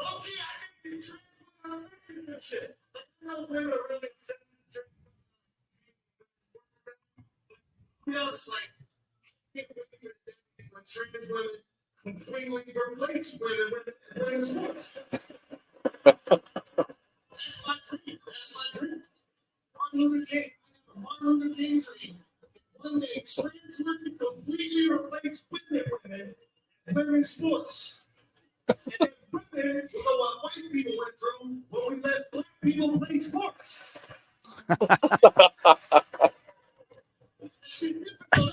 Okay, I can be transferred and shit. No women are really it's like when trans women completely replace women with women's sports. That's my dream. That's my dream. Martin Luther King's dream. One day, trans women completely replace women in women's sports. And then women, you know what white people went through when we let black people play sports. See, that's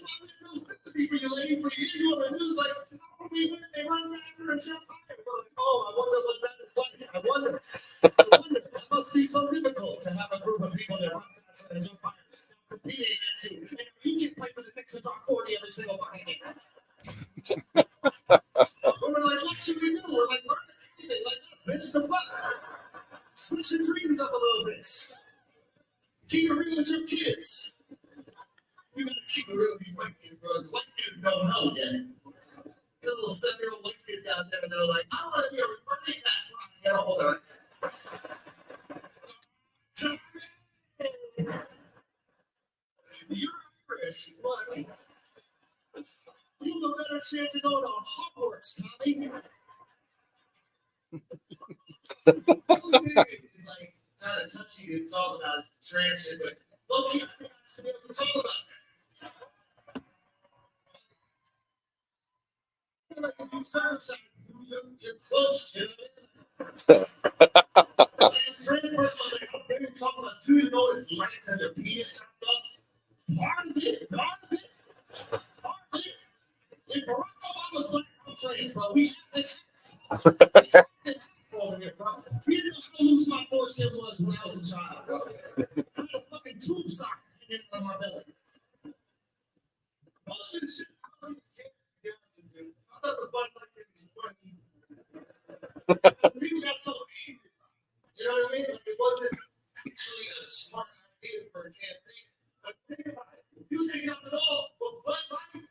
why I have no sympathy for you, lady. For you on the news, like, how many women they run faster and jump higher? We're like, oh, I wonder what that is like. I wonder. That must be so difficult to have a group of people that run faster and jump higher, competing against you. And you can play for the Knicks and talk 40 every single fucking game. We're like, what should we do? We're like, learn anything like this, bitch. The fuck? Switch your dreams up a little bit. Keep it real with your kids. You gotta keep it real with these white kids, bro. White kids don't know yet. The little 7-year-old white kids out there, they're like, I want to be a running back. Yeah, hold on. You're Irish. Look. You have a better chance of going on Hogwarts, Tommy. It's like, not a touchy to talk about is trans shit, but low-key, I think I should be able to talk about that. Like if you serve something, you're close, you know what I mean? And trans person was like, oh, they're talking about, do you know it's right to their penis part of it, part of it. If Barack Obama's black, I'm trans, but we have to over here, bro. You didn't know how loose my foreskin was when I was a child, bro. I had a fucking tube sock hanging on my belly. Most of the shit, I don't even care. I thought the Bud Light thing was funny. People got so angry. You know what I mean? Like it wasn't actually a smart idea for a campaign. But think about it. You say nothing at all, but Bud Light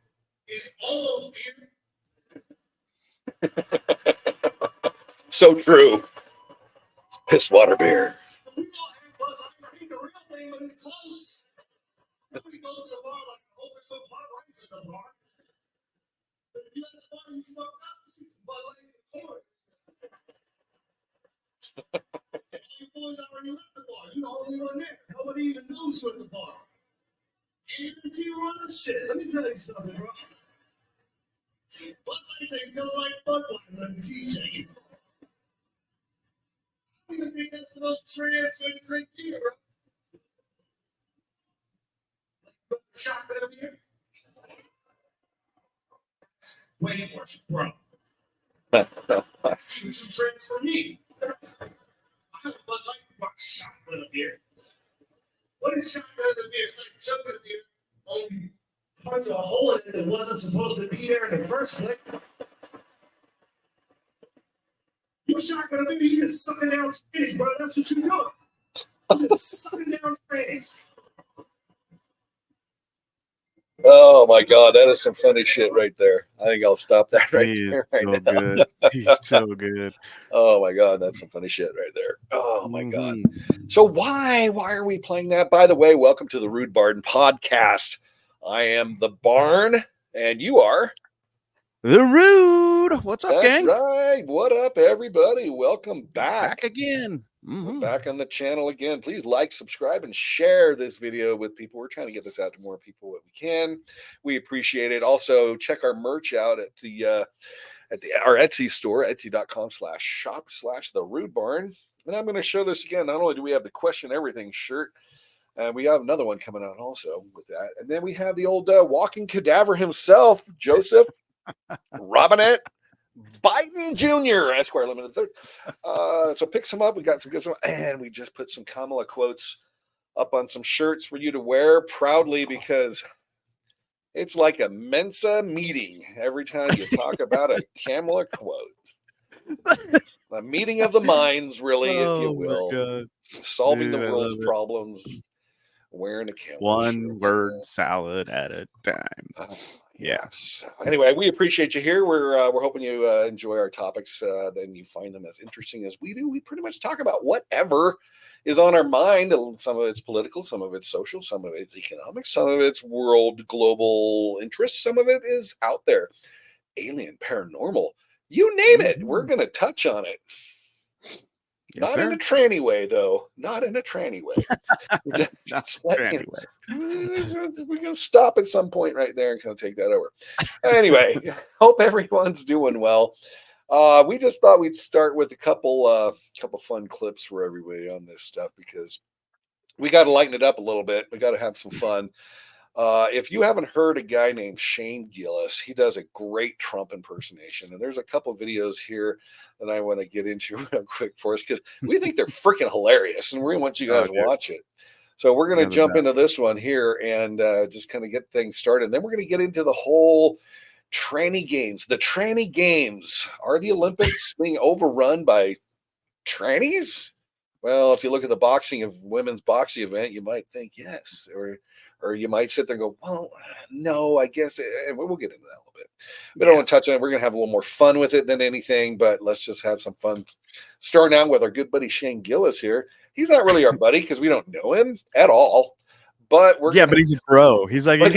is almost beer. So true. Piss water beer. We don't have Bud Light. I think the real thing, but it's close. Nobody goes to a bar like, oh, there's some Bud Lights in the bar. But if you at the bar, you fucked up, you see some Bud Light in the corner. You boys already left the bar. You're the only one there. Nobody even knows you're at the bar. And you're the team running the shit. Let me tell you something, bro. Bud Light tastes just like Budweiser and TJ. I don't even think that's the most trans way to drink beer, bro. Like, shotgun beer? That's way worse, bro. I see what you trans for me. I have a Bud Light before shotgun beer. What is shotgun beer? It's like shotgun beer, only parts of a hole in it that wasn't supposed to be there in the first place. You shotgun beer, you just sucking down trannies, bro. That's what you're doing. You just sucking down trannies. Oh my God, that is some funny shit right there. I think I'll stop that right there. Right so now. Good. He's so good. Oh my God, that's some funny shit right there. Oh my God. So why are we playing that? By the way, welcome to the Rude Barn podcast. I am the Barn, and you are the Rude. What's up, That's gang? right. What up, everybody? Welcome back. Back again. We're back on the channel again. Please like, subscribe, and share this video with people. We're trying to get this out to more people that we can. We appreciate it. Also, check our merch out at our Etsy store, etsy.com/shop/the Rude Barn. And I'm going to show this again. Not only do we have the Question Everything shirt, and we have another one coming out also with that. And then we have the old walking cadaver himself, Joseph Robinette Biden Jr., Esquire Limited Third. So pick some up. We got some good stuff. And we just put some Kamala quotes up on some shirts for you to wear proudly, because it's like a Mensa meeting every time you talk about a Kamala quote. A meeting of the minds, really, if you will. Solving the world's problems, wearing a Kamala One shirt. word salad at a time. Oh, Yeah. So anyway, we appreciate you here. We're hoping you enjoy our topics. Then you find them as interesting as we do. We pretty much talk about whatever is on our mind. Some of it's political, some of it's social, some of it's economic, some of it's world global interest, some of it is out there, alien, paranormal, you name it. We're going to touch on it. Yes, Not in sir. a tranny way, though. Not in a tranny way. That's Anyway, anyway. we're going to stop at some point right there and kind of take that over. Anyway, hope everyone's doing well. We just thought we'd start with a couple fun clips for everybody on this stuff because we got to lighten it up a little bit. We got to have some fun. If you haven't heard a guy named Shane Gillis, he does a great Trump impersonation. And there's a couple videos here that I want to get into real quick for us because we think they're freaking hilarious and we want you guys to watch it. So we're going to jump into this one here and just kind of get things started. And then we're going to get into the whole tranny games. The tranny games. Are the Olympics being overrun by trannies? Well, if you look at the women's boxing event, you might think yes, or you might sit there and go, well, no, I guess, and we'll get into that a little bit. We don't want to touch on it. We're going to have a little more fun with it than anything, but let's just have some fun. Starting out with our good buddy Shane Gillis here. He's not really our buddy because we don't know him at all, but but he's a bro. He's like a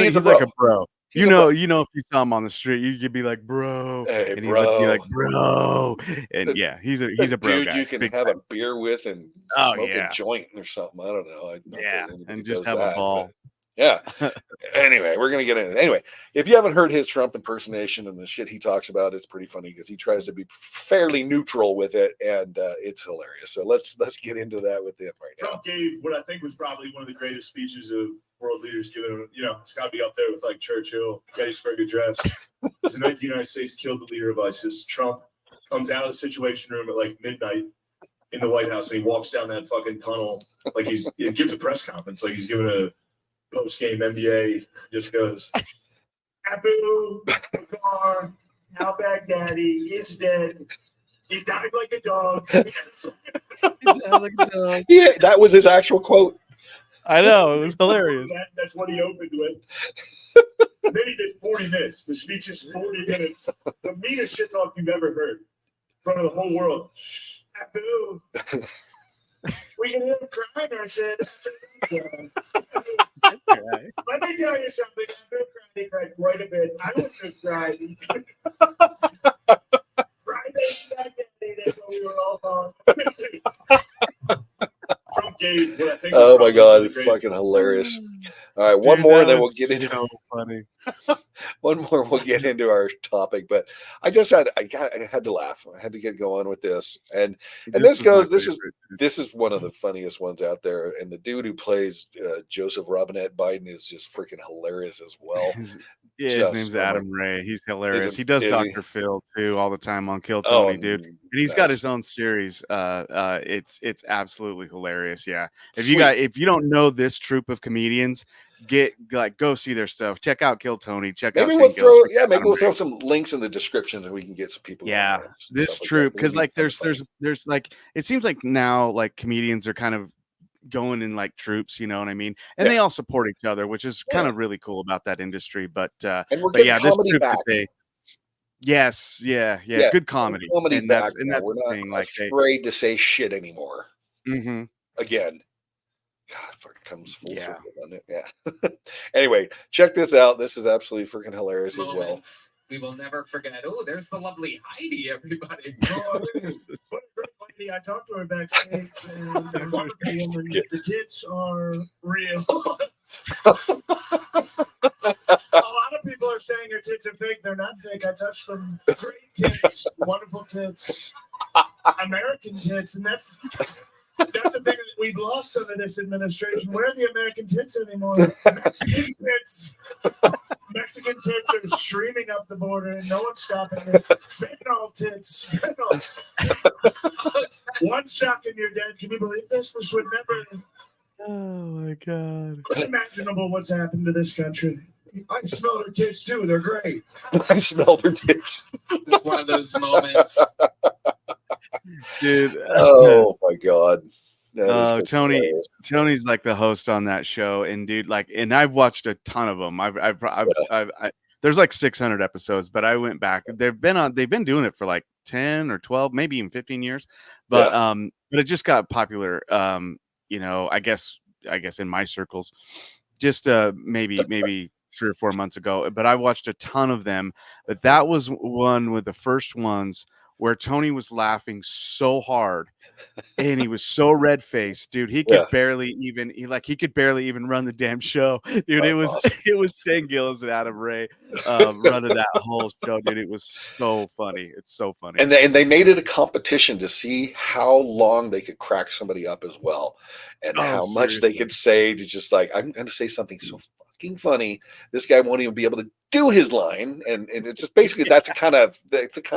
bro. You know, if you saw him on the street, you could be like, bro, hey, and bro. he'd be like, bro, and he's a bro dude guy. You can have a beer with and smoke a joint or something. I don't know. And just have a ball. Yeah. Anyway, we're gonna get into it. Anyway, if you haven't heard his Trump impersonation and the shit he talks about, it's pretty funny because he tries to be fairly neutral with it, and it's hilarious. So let's get into that with him right now. Trump gave what I think was probably one of the greatest speeches of world leaders given. It's got to be up there with like Churchill, Gettysburg Address. As the night the United States killed the leader of ISIS, Trump comes out of the Situation Room at like midnight in the White House, and he walks down that fucking tunnel like he gives a press conference, like he's giving a post-game NBA, just goes, Abu Bakr al-Baghdadi is dead. He died like a dog. Yeah, that was his actual quote. I know, it was hilarious. That's what he opened with. And then he did 40 minutes. The speech is 40 minutes. The meanest shit talk you've ever heard in front of the whole world. Abu. We can hear him crying. I said, let me tell you something. He cried quite a bit. I wouldn't have cried. That's what we were all on. Trump gave what I think. Oh my God, it's fucking hilarious. All right, one more, then we'll get into. So funny. One more, we'll get into our topic. But I had to laugh. I had to get going with this, and this is one of the funniest ones out there. And the dude who plays Joseph Robinette Biden is just freaking hilarious as well. His name's Adam Ray. He's hilarious. He does Dr. Phil too all the time on Kill Tony, dude. And he's got his own series. It's absolutely hilarious. Yeah. If you don't know this troupe of comedians, go see their stuff. Check out Kill Tony. Maybe we'll throw some links in the description so we can get some people. Yeah, this troupe, because like there's like, it seems like now like comedians are kind of going in like troops, you know what I mean? And they all support each other, which is kind of really cool about that industry. But this troupe back. Yes, good comedy. And that's we're the not thing. Like afraid to say shit anymore. Mm-hmm. Again. God, fucking comes full circle on it. Yeah. Anyway, check this out. This is absolutely freaking hilarious as well. We will never forget. Oh, there's the lovely Heidi, everybody. What a great lady. I talked to her backstage, and the tits are real. A lot of people are saying her tits are fake. They're not fake. I touched them. Great tits, wonderful tits, American tits, and that's the thing that we've lost under this administration. Where are the American tits anymore? Mexican tits. Mexican tits are streaming up the border and no one's stopping it. Fentanyl tits. Fentanyl. One shock and you're dead. Can you believe this? This would never. Oh my God. Unimaginable what's happened to this country. I smell her tits too. They're great. I smelled her tits. It's one of those moments. Dude. Oh my God. Tony's like the host on that show, and dude, like, and I've watched a ton of them. There's like 600 episodes, but I went back. They've been doing it for like 10 or 12, maybe even 15 years. But it just got popular. I guess in my circles, just maybe 3 or 4 months ago. But I watched a ton of them. But that was one with the first ones where Tony was laughing so hard. And he was so red faced, dude. He could barely even run the damn show, dude. It was awesome. it was Shane Gillis and Adam Ray running that whole show, dude. It was so funny. It's so funny. And they made it a competition to see how long they could crack somebody up as well, and how much they could say to just like, I'm going to say something so fucking funny, this guy won't even be able to do his line, and it's just basically that's the kind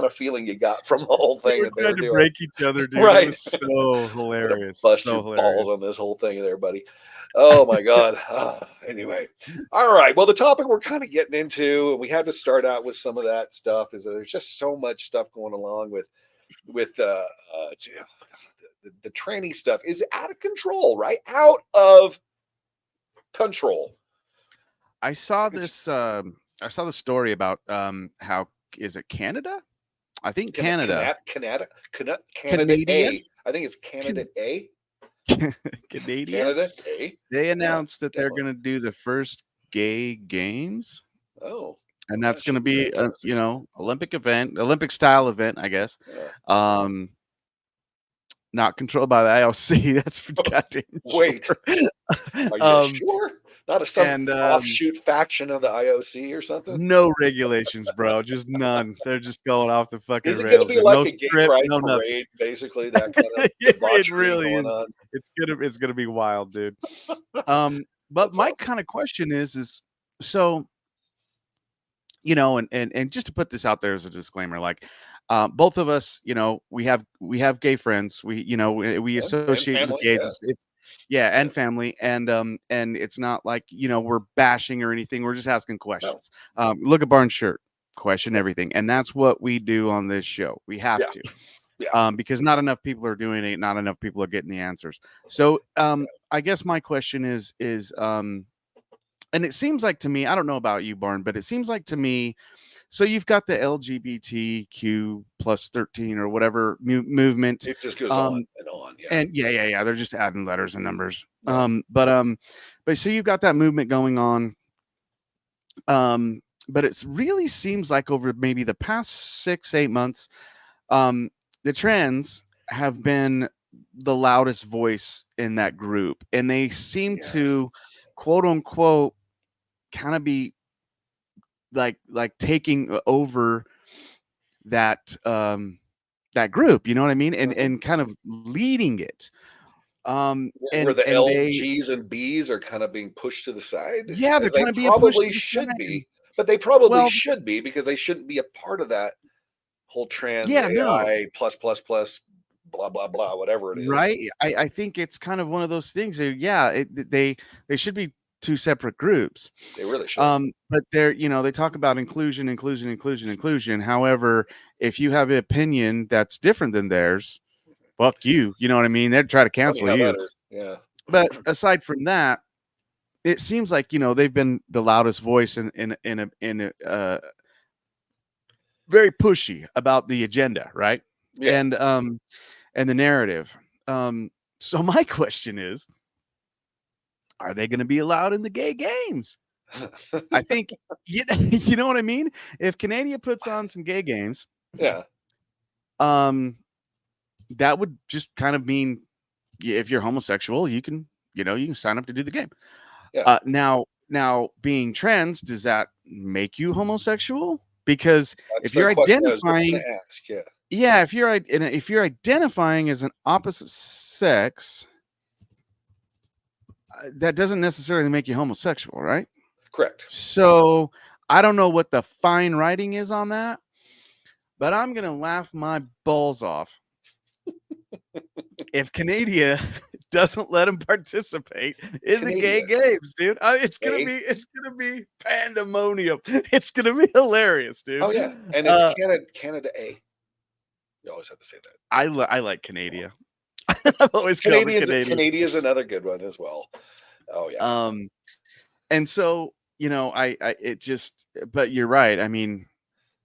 of feeling you got from the whole thing. They were trying to break each other, dude. Right. It was so hilarious. Bust your balls on this whole thing there, buddy. Oh my God. Anyway, all right. Well, the topic we're kind of getting into, and we had to start out with some of that stuff, is that there's just so much stuff going along with the tranny stuff is out of control, right? Out of control. I saw this. I saw the story about how is it Canada? I think Canada. Canada Canadian? A. I think it's Canada A. Canadian. Canada A. They announced that they're going to do the first gay games. Oh. And that's going to be a Olympic style event, I guess. Yeah. Not controlled by the IOC. That's for goddamn wait. Sure. Are you sure? Not some offshoot faction of the IOC or something? No regulations, bro. Just none. They're just going off the fucking rails. Is it going to be like a gay pride parade, nothing. basically? That kind of it really is. On. It's gonna be wild, dude. But my kind of question is so, and just to put this out there as a disclaimer, like, both of us, we have gay friends. We associate with gays. And family, and it's not like we're bashing or anything. We're just asking questions. No. Look at Barnes' shirt, question everything, and that's what we do on this show. We have to, because not enough people are doing it. Not enough people are getting the answers. So, I guess my question is, and it seems like to me, I don't know about you, Barn, but it seems like to me. So you've got the LGBTQ plus 13 or whatever movement. It just goes on and on. Yeah. And yeah. They're just adding letters and numbers. But so you've got that movement going on. But it really seems like over maybe the past 6-8 months, the trans have been the loudest voice in that group, and they seem to, quote unquote, kind of be like taking over that that group, you know what I mean, and kind of leading it. And where the LGs and Bs are kind of being pushed to the side. Yeah, they're kind of being pushed to the should side. be, but they probably should be, because they shouldn't be a part of that whole trans AI plus blah blah blah, whatever it is. Right. I think it's kind of one of those things. They should be two separate groups. They really should. But they're, they talk about inclusion. However, if you have an opinion that's different than theirs, fuck you. You know what I mean? They'd try to cancel you. Yeah. But aside from that, it seems like, they've been the loudest voice in a very pushy about the agenda, right? Yeah. And the narrative. So my question is, are they going to be allowed in the gay games? I think, you know what I mean? If Canada puts on some gay games, that would just kind of mean, if you're homosexual, you can sign up to do the game. Yeah. Now being trans, does that make you homosexual? Because that's if you're identifying, if you're identifying as an opposite sex, that doesn't necessarily make you homosexual, right? Correct. So I don't know what the fine writing is on that, but I'm going to laugh my balls off if Canada doesn't let him participate in the gay games, dude. It's gonna be pandemonium. It's gonna be hilarious, dude. Oh yeah, and it's Canada A. You always have to say that. I like Canada. I've always Canadian is another good one as well. Oh yeah. And so it just, but you're right.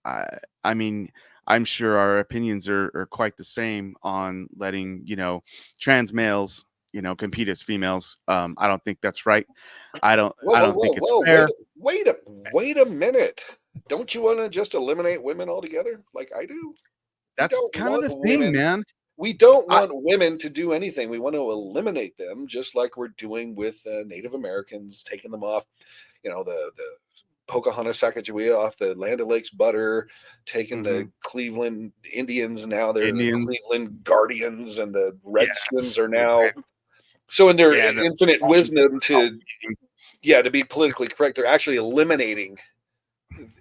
I, I mean, I'm sure our opinions are quite the same on letting, trans males, compete as females. I don't think that's right. Whoa, I whoa, don't whoa, think it's whoa! fair. Wait a minute! Don't you want to just eliminate women altogether, like I do? We That's don't kind of want the thing, women. man. We don't I want women to do anything. We want to eliminate them, just like we're doing with Native Americans, taking them off. The Pocahontas Sacagawea off the Land O'Lakes butter, taking the Mhm. Cleveland Indians. Now they're the Indians. Cleveland Guardians, and the Yeah, Redskins it's are now. stupid. So in their Yeah, the infinite Washington wisdom football to team. to be politically correct, they're actually eliminating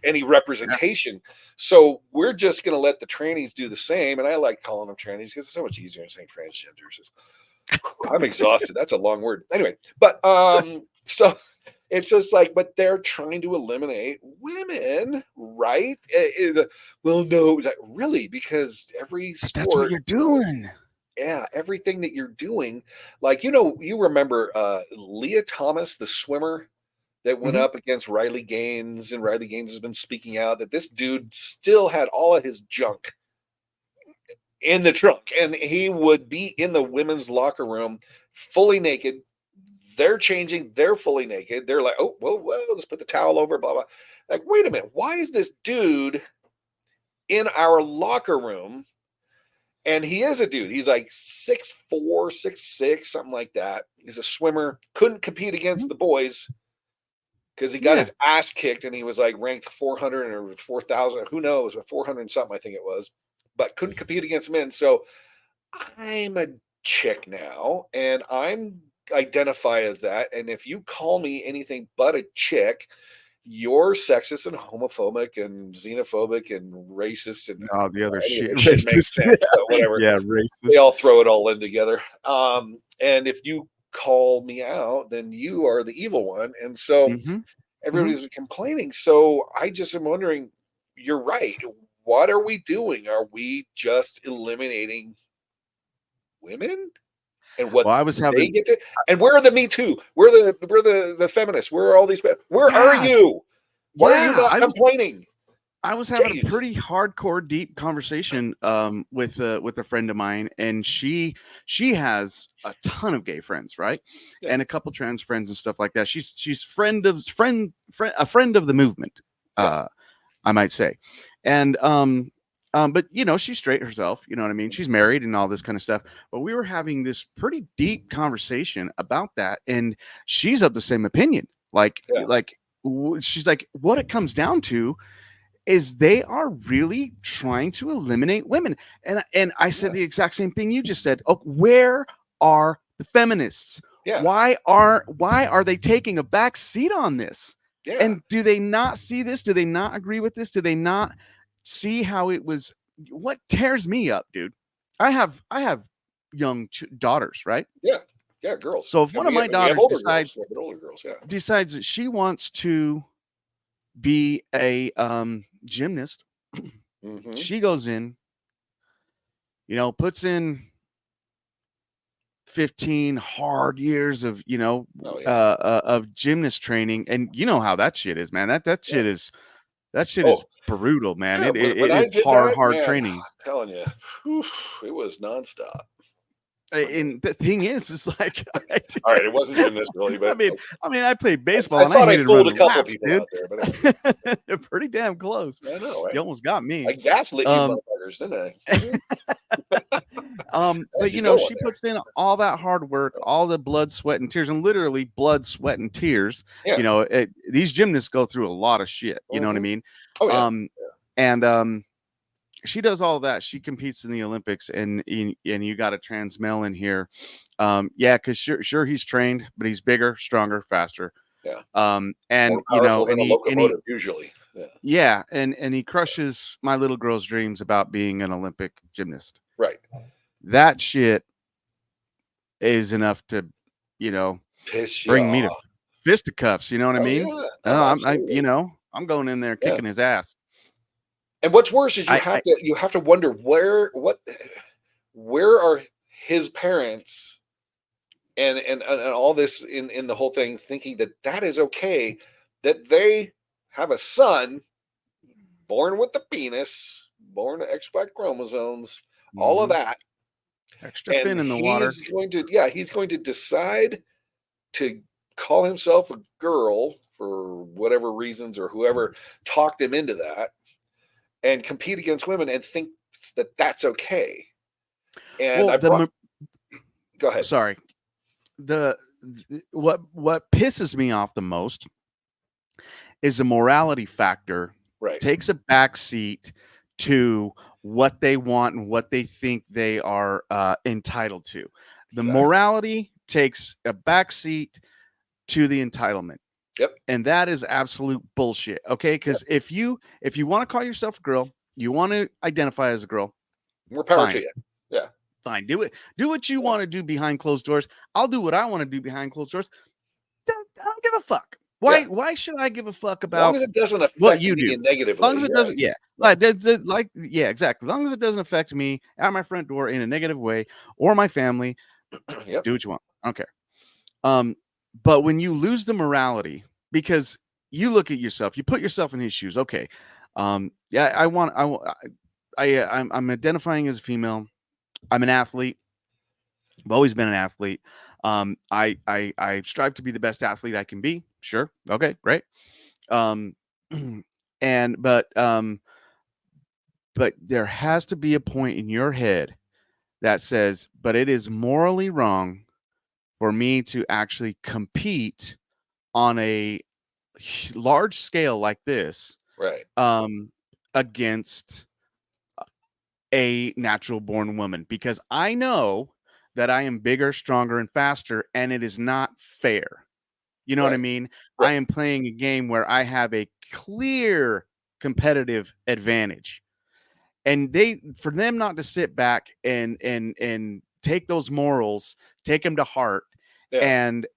any Yeah. representation. So we're just going to let the trannies do the same. And I like calling them trannies because it's so much easier than saying transgenders. I'm exhausted. That's a long word. Anyway, but So so it's just like, but they're trying to eliminate women, right? Well, no, like, really, because every but that's what sport, you're doing. yeah, everything that you're doing, like you remember Leah Thomas, the swimmer that went Mhm. up against Riley Gaines, and Riley Gaines has been speaking out that this dude still had all of his junk in the trunk, and he would be in the women's locker room fully naked. They're changing, they're fully naked. They're like, oh, whoa, whoa, let's put the towel over, blah, blah. Like, wait a minute, why is this dude in our locker room? And he is a dude. He's like 6'4, 6'6", something like that. He's a swimmer, couldn't compete against Mhm. the boys because he got Yeah. his ass kicked, and he was like ranked 400 or 4,000, who knows, 400 something, I think it was, but couldn't compete against men. So I'm a chick now, and I'm identify as that. And if you call me anything but a chick, you're sexist and homophobic and xenophobic and racist. And Oh, the other anyway, shit, it shouldn't make racist. sense, but whatever. Yeah, They racist. all throw it all in together. And if you call me out, then you are the evil one. And so Mhm. Mhm. everybody's complaining. So I just am wondering, you're right. What are we doing? Are we just eliminating women and what Well, I was they having get to? And where are the Me Too? Where are the feminists? Where are all these? Where are yeah, you? Why are you yeah, not complaining? I was having a Jeez. pretty hardcore deep conversation with a friend of mine, and she has a ton of gay friends, right? Yeah. And a couple trans friends and stuff like that. She's a friend of the movement, Yeah. I might say. And but she's straight herself, you know what I mean? She's married and all this kind of stuff. But we were having this pretty deep conversation about that, and she's of the same opinion. Yeah. She's like, what it comes down to is they are really trying to eliminate women. And I said Yeah. the exact same thing you just said. Oh, where are the feminists? Yeah. Why are they taking a back seat on this? Yeah. And do they not see this? Do they not agree with this? Do they not see how it was? What tears me up, dude? I have young daughters, right? Yeah. Yeah. Girls. So if And one of my we have daughters older girls. We have older girls. Yeah. decides that she wants to be a gymnast, Mm-hmm. she goes in, puts in 15 hard years of, Oh yeah. of gymnast training. And you know how that shit is, man. Yeah. That shit is Oh brutal, man. yeah. When It I is did hard, that, hard man, I'm training. telling you, whew, it was nonstop. And the thing is like, All right, it wasn't gymnast really, I but mean, I played baseball I and I thought I hated fooled a running couple laps, people dude. out there, but anyway, Pretty damn close. I know. You almost got me. I gaslit you Um, motherfuckers, didn't I? I had but you going she there. puts in all that hard work, all the blood, sweat, and tears, and literally blood, sweat, and tears. Yeah. These gymnasts go through a lot of shit. You know what I Mm-hmm. mean? Oh yeah. Um, and she does all that. She competes in the Olympics, and you got a trans male in here. Yeah, because sure he's trained, but he's bigger, stronger, faster. Yeah. And More powerful than and a he locomotive usually. Yeah. yeah, and he crushes my little girl's dreams about being an Olympic gymnast. Right. That shit is enough to, you know, Piss you bring me to off. fisticuffs. You know what I Oh mean? yeah. Oh, absolutely. I'm going in there Yeah. kicking his ass. And what's worse is you I, have I to wonder where are his parents and all this in the whole thing, thinking that is okay. that they have a son born with the penis, born to XY chromosomes, all of that. Extra And fin in the water. he's going to decide to call himself a girl for whatever reasons, or whoever talked him into that, and compete against women and thinks that that's okay. And Well, go ahead. Sorry. What pisses me off the most is the morality factor Right. takes a back seat to what they want and what they think they are entitled to. The morality takes a back seat to the entitlement. Yep. And that is absolute bullshit. Okay. Because if you want to call yourself a girl, you want to identify as a girl, more power fine. to you. Yeah. Fine. Do it. Do what you want to do behind closed doors. I'll do what I want to do behind closed doors. I don't give a fuck. Why should I give a fuck about as long as it doesn't affect what you do negatively? As long as it doesn't, yeah. Exactly. As long as it doesn't affect me at my front door in a negative way or my family, yep. Do what you want. I don't care. But when you lose the morality, because you look at yourself, you put yourself in his shoes. Okay. I'm identifying as a female. I'm an athlete. I've always been an athlete. I strive to be the best athlete I can be. Sure. Okay, great. But there has to be a point in your head that says, but it is morally wrong for me to actually compete on a large scale like this, right? Against a natural born woman, because I know that I am bigger, stronger, and faster, and it is not fair. You know what I mean? Right. I am playing a game where I have a clear competitive advantage. And for them not to sit back and take those morals, take them to heart, and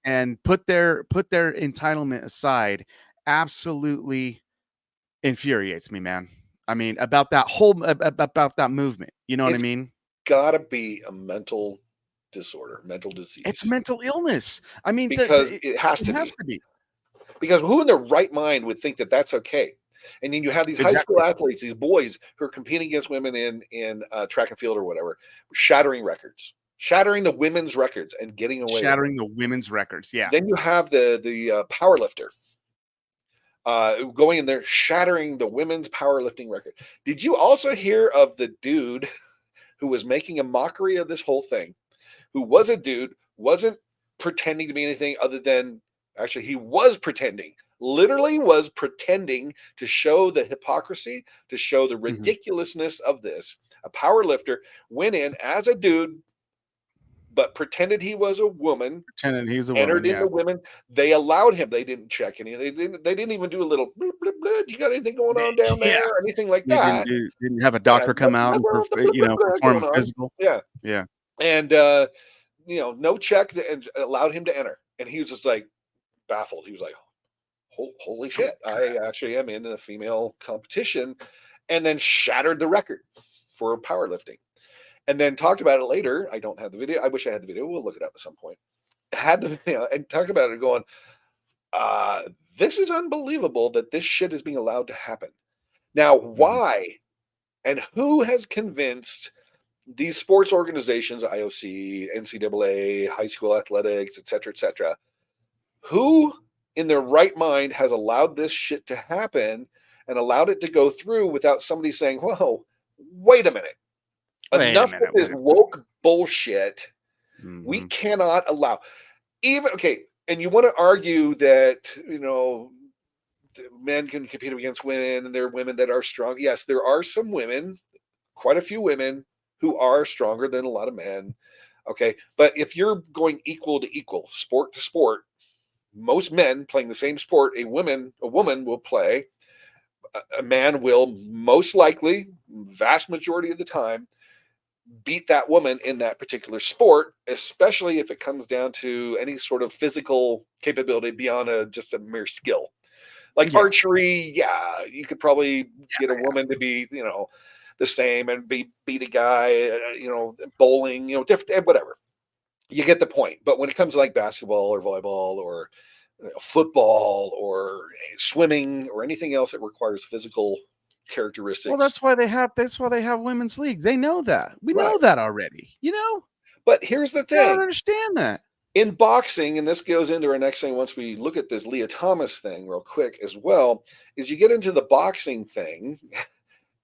put their entitlement aside, absolutely infuriates me, man. I mean, about that movement. You know what I mean? Gotta be a mental disorder, mental disease. It's mental illness. I mean, because it has to be. Because who in their right mind would think that that's okay? And then you have these high school athletes, these boys who are competing against women in track and field or whatever, shattering the women's records and getting away. Shattering the women's records, yeah. Then you have the power lifter going in there, shattering the women's powerlifting record. Did you also hear of the dude who was making a mockery of this whole thing, who was a dude, wasn't pretending to be anything other than, actually, he was pretending, literally was pretending to show the hypocrisy, to show the ridiculousness of this. A power lifter went in as a dude, but pretended he was a woman. Pretended he's a entered woman, into women. They allowed him. They didn't check any. They didn't even do a little bloop, bloop, bloop. You got anything going on down there? Or anything like that? Didn't have a doctor come out and perform a physical. Yeah. And no check, and allowed him to enter. And he was just like baffled. He was like, holy shit, I actually am in a female competition, and then shattered the record for powerlifting. And then talked about it later. I don't have the video. I wish I had the video. We'll look it up at some point. Had the and talked about it going, this is unbelievable that this shit is being allowed to happen. Now, why and who has convinced these sports organizations, IOC, NCAA, high school athletics, et cetera, who in their right mind has allowed this shit to happen and allowed it to go through without somebody saying, whoa, wait a minute. Enough with this woke bullshit. We cannot allow and you want to argue that men can compete against women, and there are women that are strong. Yes, there are some women, quite a few women, who are stronger than a lot of men. Okay, but if you're going equal to equal, sport to sport, most men playing the same sport, a woman will play. A man will most likely, vast majority of the time, beat that woman in that particular sport, especially if it comes down to any sort of physical capability beyond just a mere skill. Like archery, you could probably get a woman to be, the same and beat a guy, bowling, different, whatever. You get the point. But when it comes to like basketball or volleyball or football or swimming or anything else that requires physical characteristics. Well, that's why they have women's league. They know that. We know that already. But here's the I thing. don't understand that. In boxing, and this goes into our next thing once we look at this Leah Thomas thing real quick as well, is you get into the boxing thing.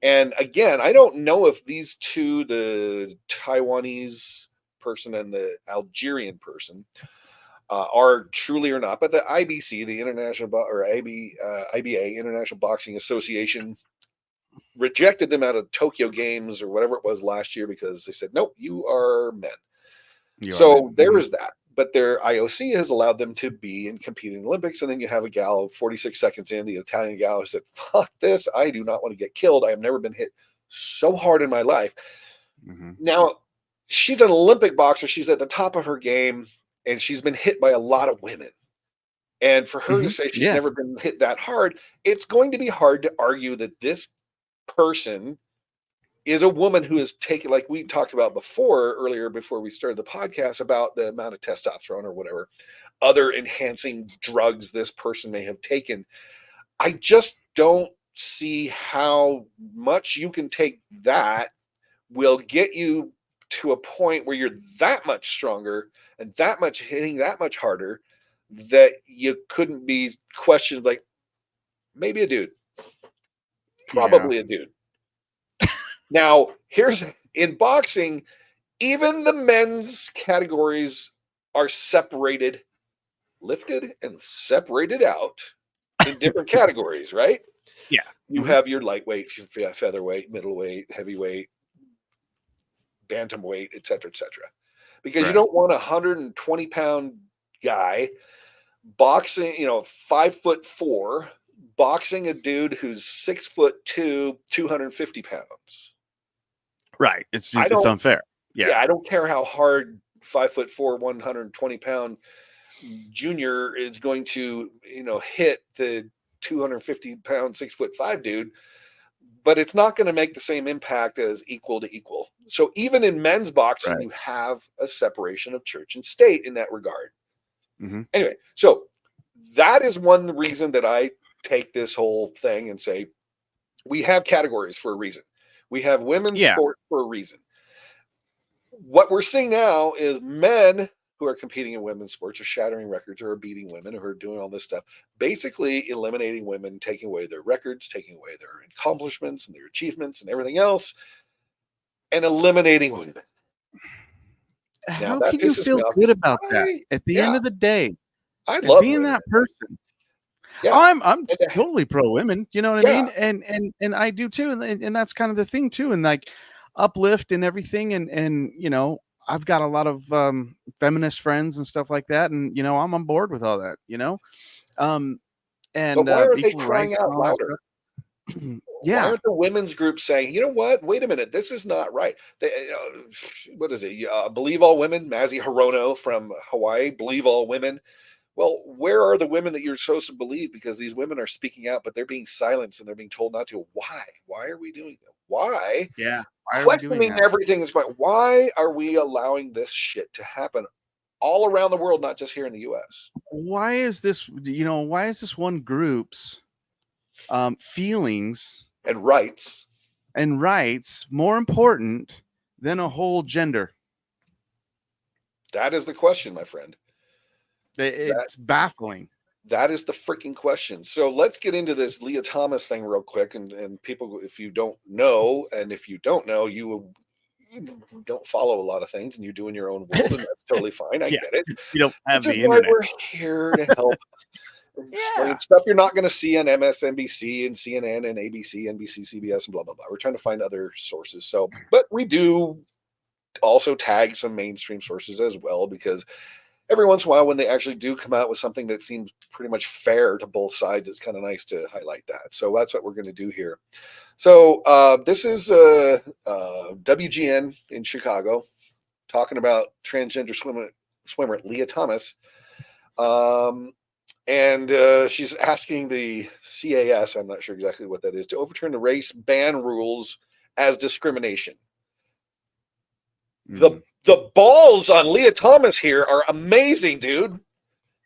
And again, I don't know if these two, the Taiwanese person and the Algerian person, are truly or not. But the IBC, the IBA, International Boxing Association, rejected them out of Tokyo Games or whatever it was last year because they said, nope, you are men. There is that. But their IOC has allowed them to be and compete in the Olympics. And then you have a gal 46 seconds in, the Italian gal, who said, fuck this. I do not want to get killed. I have never been hit so hard in my life. Now, she's an Olympic boxer. She's at the top of her game, and she's been hit by a lot of women. And for her to say she's never been hit that hard, it's going to be hard to argue that this person is a woman who has taken, like we talked about earlier before we started the podcast, about the amount of testosterone or whatever other enhancing drugs this person may have taken. I just don't see how much you can take that will get you to a point where you're that much stronger and that much hitting that much harder that you couldn't be questioned. Like, maybe a dude, probably a dude. Now, here's in boxing, even the men's categories are separated, lifted and separated out in different categories, right? Yeah. You have your lightweight, featherweight, middleweight, heavyweight, bantamweight, et cetera, because you don't want a 120-pound guy boxing, 5'4", boxing a dude who's 6'2", 250 pounds. Right. It's unfair. Yeah. I don't care how hard 5'4", 120-pound junior is going to, hit the 250-pound 6'5" dude, but it's not going to make the same impact as equal to equal. So even in men's boxing, you have a separation of church and state in that regard. Anyway, so that is one reason that I take this whole thing and say we have categories for a reason. We have women's sport for a reason. What we're seeing now is men who are competing in women's sports are shattering records or are beating women who are doing all this stuff, basically eliminating women, taking away their records, taking away their accomplishments and their achievements and everything else, and eliminating women. How can you feel good about that at the end of the day? I love being women. That person. Yeah, I'm totally pro women. You know what I mean? And I do too. And that's kind of the thing too. And like uplift and everything. And I've got a lot of feminist friends and stuff like that. And I'm on board with all that. And but why are they crying out louder? Yeah. Why aren't the women's group saying, you know what? Wait a minute, this is not right. They, what is it? Believe all women. Mazzy Hirono from Hawaii. Believe all women. Well, where are the women that you're supposed to believe? Because these women are speaking out, but they're being silenced and they're being told not to. Why? Why are we doing that? Why? Yeah. Why questioning everything is going. Why are we allowing this shit to happen all around the world, not just here in the U.S.? Why is this? Why is this one group's feelings and rights more important than a whole gender? That is the question, my friend. It's baffling. That is the freaking question. So let's get into this Leah Thomas thing real quick. And people, if you don't know, you don't follow a lot of things and you're doing your own world, and that's totally fine. I get it. You don't have the internet. We're here to help explain stuff you're not going to see on MSNBC and CNN and ABC, NBC, CBS, and blah, blah, blah. We're trying to find other sources. So, but we do also tag some mainstream sources as well, because every once in a while, when they actually do come out with something that seems pretty much fair to both sides, it's kind of nice to highlight that. So that's what we're going to do here. So this is WGN in Chicago talking about transgender swimmer Leah Thomas. And she's asking the CAS, I'm not sure exactly what that is, to overturn the race ban rules as discrimination. The balls on Leah Thomas here are amazing, dude.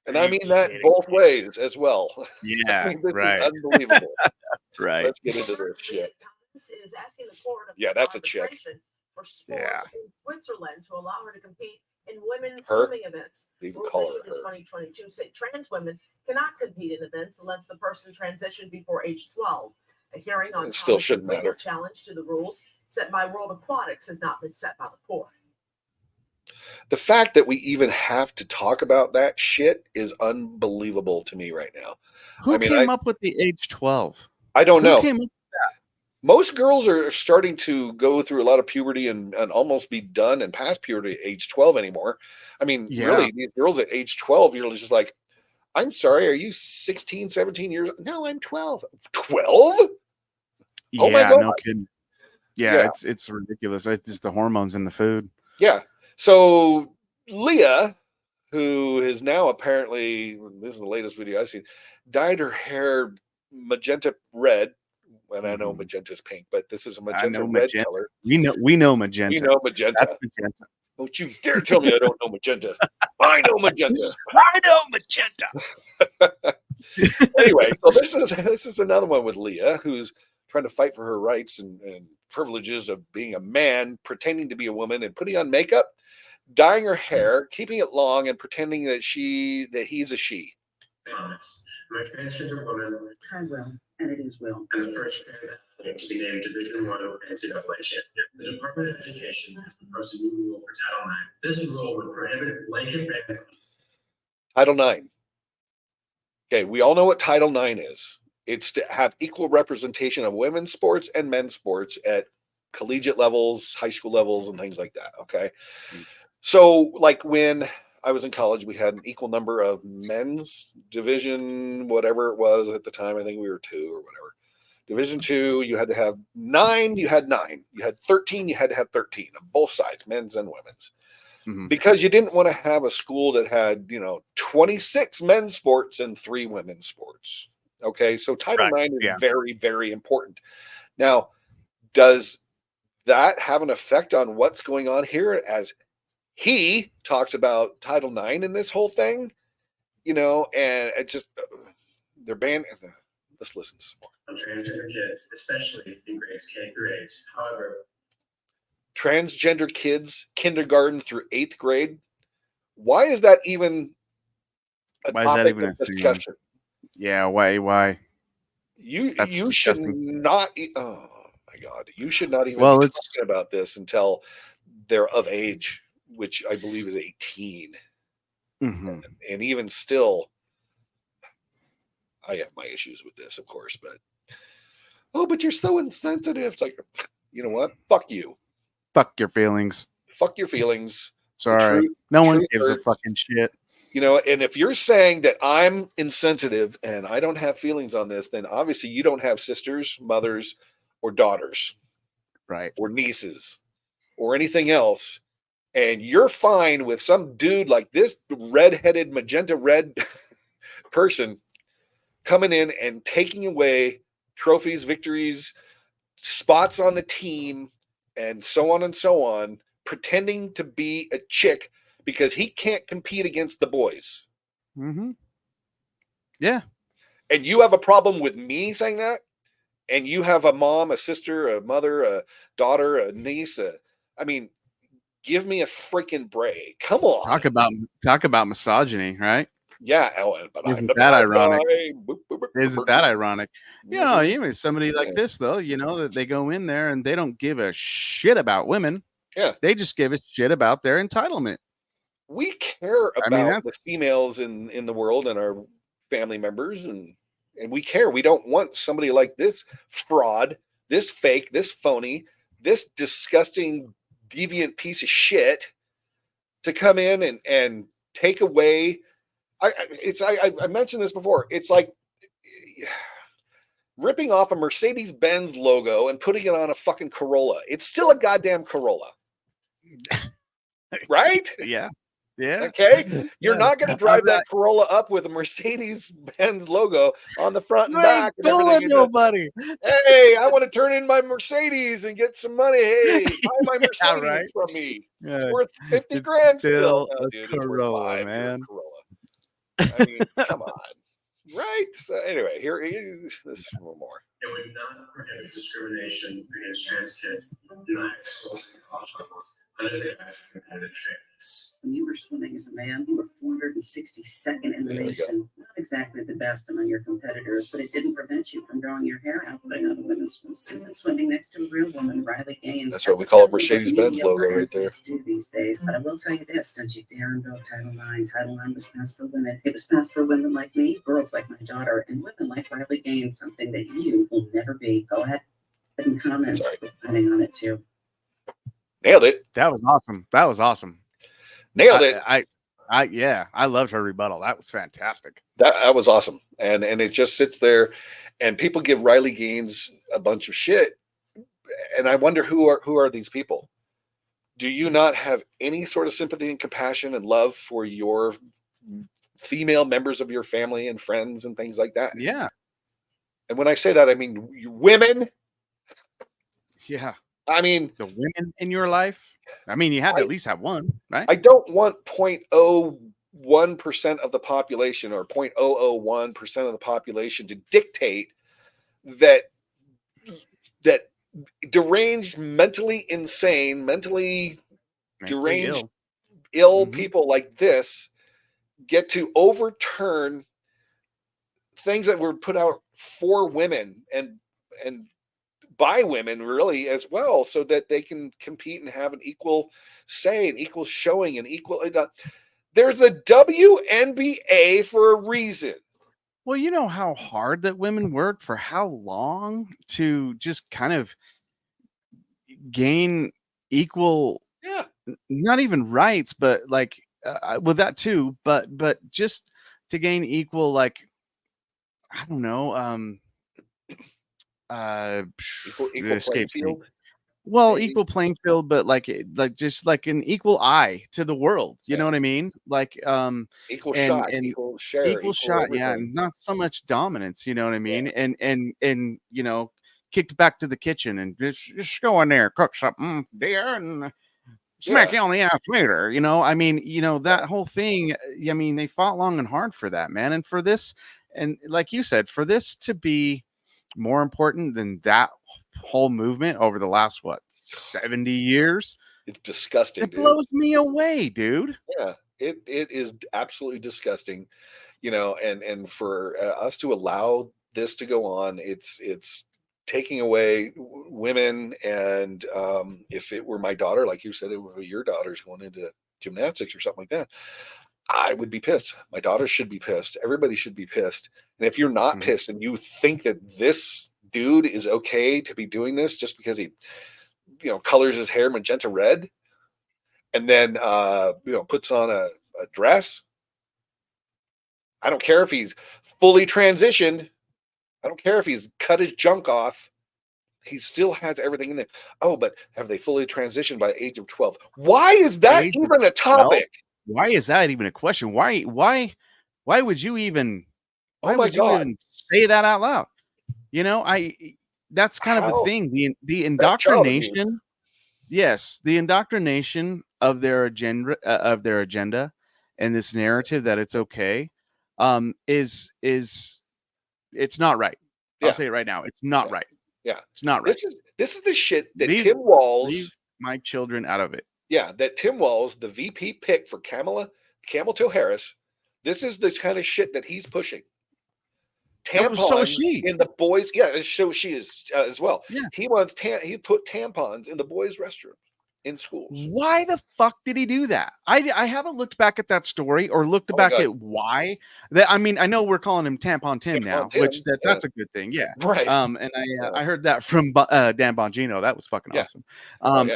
And I mean that both ways as well. Yeah, I mean, this right. is unbelievable. Right. Let's get into this shit. Is asking the court of Yeah, that's a chick. arbitration for sports in Switzerland to allow her to compete in women's Her? swimming events. You can Rules call issued her in 2022 say trans women cannot compete in events unless the person transitioned before age 12. A hearing on It still Thomas's shouldn't later matter. challenge to the rules set by World Aquatics has not been set by the court. The fact that we even have to talk about that shit is unbelievable to me right now. Who came up with the age 12? I don't know. Who came up with that? Most girls are starting to go through a lot of puberty and almost be done and past puberty at age 12 anymore. I mean, really, these girls at age 12, you're just like, I'm sorry, are you 16, 17 years? No, I'm 12. 12? Yeah, my God. no kidding. Yeah, it's ridiculous. It's just the hormones in the food. Yeah. So Leah, who is now apparently, this is the latest video I've seen, dyed her hair magenta red. And I know magenta's pink, but this is a magenta red color. We know magenta. We know magenta. That's magenta. Don't you dare tell me I don't know magenta. I know magenta. I know magenta. Anyway, so this is another one with Leah, who's trying to fight for her rights and privileges of being a man, pretending to be a woman, and putting on makeup, dyeing her hair, keeping it long, and pretending that he's a she. Thomas, I'm a transgender woman. I will, and it is will. I'm the first trans athlete to be named Division I NCAA champion. The Department of Education has proposed a new rule for Title IX. This rule would prohibit blanket bans. Title IX. Okay, we all know what Title IX is. It's to have equal representation of women's sports and men's sports at collegiate levels, high school levels, and things like that. Okay. So, like when I was in college, we had an equal number of men's division, whatever it was at the time. I think we were 2 or whatever. Division 2, you had to have 9, you had 9. You had 13, you had to have 13 on both sides, men's and women's. Because you didn't want to have a school that had, 26 men's sports and 3 women's sports. Okay, so Title IX is very, very important. Now, does that have an effect on what's going on here as he talks about Title IX in this whole thing? And it just, they're banned. Let's listen to some more. On transgender kids, especially in grades K through 8. However, transgender kids, kindergarten through 8th grade. Why is that even a topic of discussion? Yeah, why? You should not. Oh my God, you should not even be talking about this until they're of age, which I believe is 18. And even still, I have my issues with this, of course. But you're so insensitive. It's like, you know what? Fuck you. Fuck your feelings. Fuck your feelings. Sorry, no one gives a fucking shit. And if you're saying that I'm insensitive and I don't have feelings on this, then obviously you don't have sisters, mothers, or daughters, right? Or nieces, or anything else. And you're fine with some dude like this red-headed, magenta red person coming in and taking away trophies, victories, spots on the team, and so on, pretending to be a chick because he can't compete against the boys. Yeah. And you have a problem with me saying that? And you have a mom, a sister, a mother, a daughter, a niece. Give me a freaking break. Come on. Talk about misogyny, right? Yeah. But isn't that ironic? Isn't that ironic? Even somebody like this, though, that they go in there and they don't give a shit about women. Yeah. They just give a shit about their entitlement. We care about the females in the world and our family members, and we care. We don't want somebody like this fraud, this fake, this phony, this disgusting, deviant piece of shit to come in and take away. I mentioned this before. It's like ripping off a Mercedes-Benz logo and putting it on a fucking Corolla. It's still a goddamn Corolla. Right? Yeah. Yeah. Okay. You're not going to drive that Corolla up with a Mercedes-Benz logo on the front and back. And everything. Nobody. Hey, I want to turn in my Mercedes and get some money. Hey, buy my Mercedes from me. It's worth 50 grand still. No, dude, Corolla, man. Corolla. I mean, come on. Right. So anyway, here is this one more. It would not prohibit discrimination against trans kids, not exposing college levels under the guise of competitive fairness. When you were swimming as a man, you were 462nd in the There we nation. Not exactly the best among your competitors, but it didn't prevent you from growing your hair out, putting on a women's swimsuit, and swimming next to a real woman, Riley Gaines. That's what we call a Mercedes-Benz logo right there. Do these days, but I will tell you this: don't you dare invoke Title IX. Title IX was passed for women. It was passed for women like me, girls like my daughter, and women like Riley Gaines. Something that you will never be. Go ahead and comment depending on it too. Nailed it. That was awesome. That was awesome. Nailed it. I loved her rebuttal. That was fantastic. That was awesome. And it just sits there, and people give Riley Gaines a bunch of shit. And I wonder who are these people? Do you not have any sort of sympathy and compassion and love for your female members of your family and friends and things like that? Yeah. And when I say that, I mean women. Yeah. I mean, the women in your life. I mean, you had to at least have one, right? I don't want 0.01% of the population or 0.001% of the population to dictate that deranged, mentally insane, mentally deranged, ill people like this get to overturn things that were put out for women and by women really as well, so that they can compete and have an equal say, an equal showing, an equal. There's a WNBA for a reason. Well, you know how hard that women work for how long to just kind of gain equal, not even rights, but like with that too, but just to gain equal, like, I don't know, equal playing field. Well, maybe. Equal playing field, but like just like an equal eye to the world. You know what I mean? Like equal shot, equal share, equal shot. everything. Yeah, and not so much dominance. You know what I mean? Yeah. And you know, kicked back to the kitchen and just go in there, cook something, dear, and smack you on the ass later. You know, I mean, you know, that whole thing. I mean, they fought long and hard for that, man, and for this, and like you said, for this to be more important than that whole movement over the last 70 years. It's disgusting. It blows me away, dude. Yeah, it is absolutely disgusting. You know, and for us to allow this to go on, it's taking away women. And if it were my daughter, like you said, it would be your daughter's going into gymnastics or something like that, I would be pissed. My daughter should be pissed. Everybody should be pissed. And if you're not pissed and you think that this dude is okay to be doing this just because he, you know, colors his hair magenta red and then, you know, puts on a dress. I don't care if he's fully transitioned. I don't care if he's cut his junk off. He still has everything in there. Oh, but have they fully transitioned by the age of 12? Why is that even a topic? Why is that even a question? Why would you even even say that out loud? You know, that's kind of a thing. The indoctrination. Yes, the indoctrination of their agenda and this narrative that it's okay is it's not right. I'll say it right now. It's not right. Yeah. It's not right. This is the shit that Tim Walz, leave my children out of it. Yeah, that Tim Walz, the VP pick for Camel Toe Harris, this is the kind of shit that he's pushing. Tampons so is she. In the boys, so she is as well. Yeah. He wants he put tampons in the boys' restrooms in schools. Why the fuck did he do that? I haven't looked back at that story or looked back at why. I mean, I know we're calling him Tampon Tim now, which that's a good thing. Yeah. Right. And I heard that from Dan Bongino. That was fucking awesome.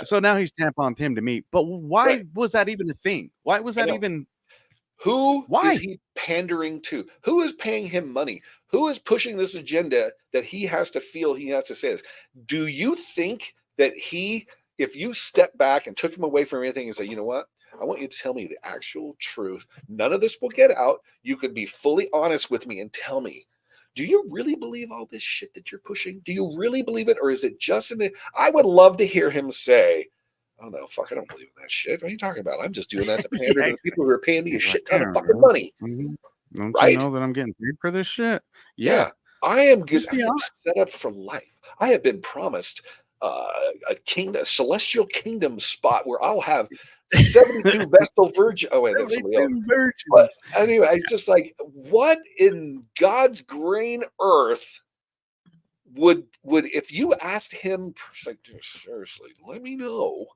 So now he's Tampon Tim to me. But why was that even a thing? Why was that even? Who is he pandering to? Who is paying him money? Who is pushing this agenda that he has to feel he has to say this? Do you think that if you step back and took him away from everything and say, you know what? I want you to tell me the actual truth. None of this will get out. You can be fully honest with me and tell me, do you really believe all this shit that you're pushing? Do you really believe it? Or is it just I would love to hear him say, oh no, fuck, I don't believe in that shit. What are you talking about? I'm just doing that to pander to the people who are paying me a shit ton of fucking money. Don't right? you know that I'm getting paid for this shit? Yeah. I am good. Just be honest. Set up for life. I have been promised a celestial kingdom spot where I'll have 72 Vestal Virgin. Oh, wait, that's somebody else. 72 But virgins. anyway, it's just like, what in God's green earth would if you asked him, like, seriously, let me know,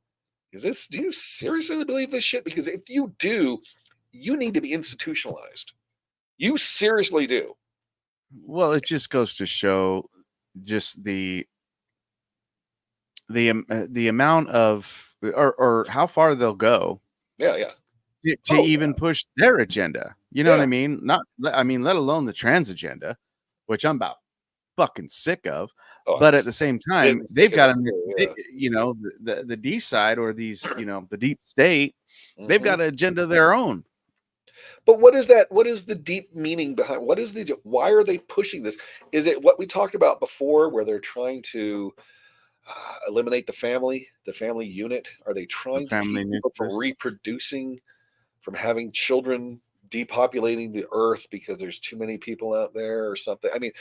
do you seriously believe this shit? Because if you do, you need to be institutionalized. You seriously do. Well, it just goes to show just the amount of or how far they'll go Yeah. to even push their agenda. You know what I mean? Let alone the trans agenda, which I'm about fucking sick of. But at the same time, they've got the D side, or these, the deep state, they've got an agenda of their own. But what is that? What is the deep meaning behind? Why are they pushing this? Is it what we talked about before, where they're trying to eliminate the family unit? Are they trying to keep people from reproducing, from having children, depopulating the earth because there's too many people out there or something? I mean,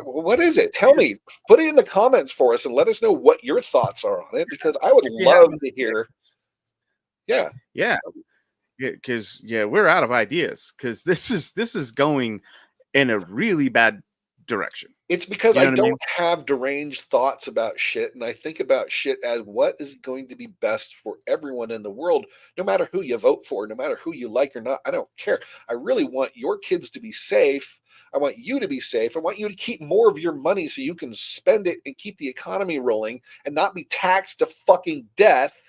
what is it? Tell me. Put it in the comments for us and let us know what your thoughts are on it, because I would love to hear. Yeah. Because we're out of ideas, because this is going in a really bad direction. It's because I don't have deranged thoughts about shit, and I think about shit as what is going to be best for everyone in the world, no matter who you vote for, no matter who you like or not. I don't care. I really want your kids to be safe. I want you to be safe. I want you to keep more of your money so you can spend it and keep the economy rolling and not be taxed to fucking death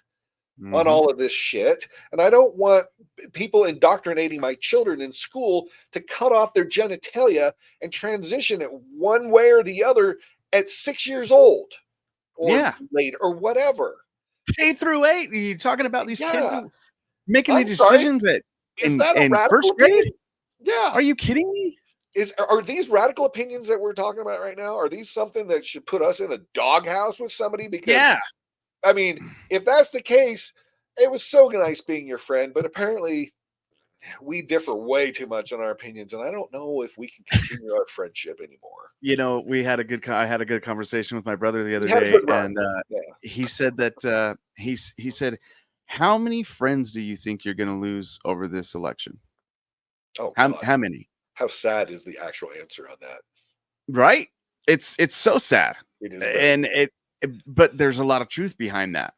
on all of this shit. And I don't want people indoctrinating my children in school to cut off their genitalia and transition it one way or the other at 6 years old or later or whatever. K through 8. You're talking about these kids making these decisions in first grade? Yeah. Are you kidding me? Are these radical opinions that we're talking about right now? Are these something that should put us in a doghouse with somebody? Because I mean, if that's the case, it was so nice being your friend, but apparently we differ way too much on our opinions, and I don't know if we can continue our friendship anymore. I had a good conversation with my brother the other day, and he said that he said, "How many friends do you think you're going to lose over this election?" Oh, how many? How sad is the actual answer on that? Right? It's so sad. It is, and but there's a lot of truth behind that,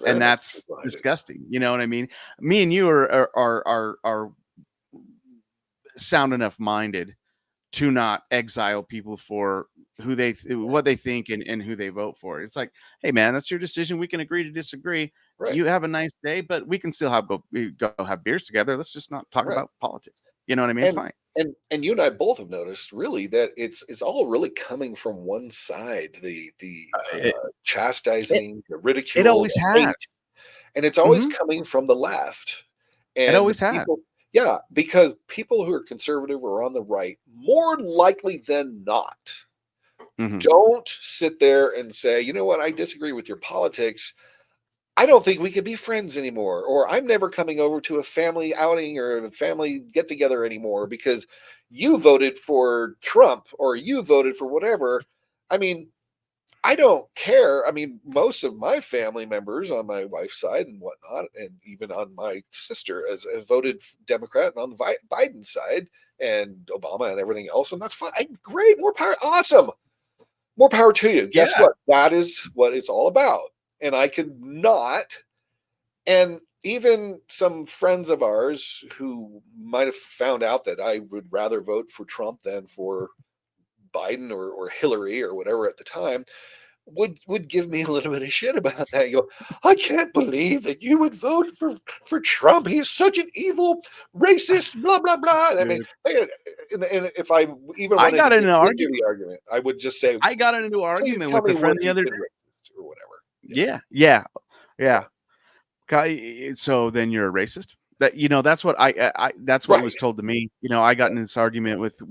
and that's disgusting. You know what I mean? Me and you are sound enough minded to not exile people for what they think and who they vote for. It's like, hey man, that's your decision. We can agree to disagree. Right. You have a nice day, but we can still go have beers together. Let's just not talk about politics. You know what I mean? It's fine. And you and I both have noticed really that it's all really coming from one side. The chastising, the ridicule. It always has. And it's always coming from the left. And it always has. Yeah, because people who are conservative or on the right, more likely than not, don't sit there and say, you know what, I disagree with your politics. I don't think we can be friends anymore. Or I'm never coming over to a family outing or a family get together anymore because you voted for Trump or you voted for whatever. I mean, I don't care. I mean, most of my family members on my wife's side and whatnot, and even on my sister, has voted Democrat, and on the Biden side and Obama and everything else. And that's fine. Great. More power. Awesome. More power to you. Guess what? That is what it's all about. And I could not. And even some friends of ours who might have found out that I would rather vote for Trump than for Biden or Hillary or whatever at the time would give me a little bit of shit about that. You go, I can't believe that you would vote for Trump. He is such an evil racist, blah blah blah. And I mean, and if I even wanted to get into the argument, I would just say I got into an argument with a friend the other day or whatever. Yeah. So then you're a racist. That's what that's what was told to me. I got in this argument with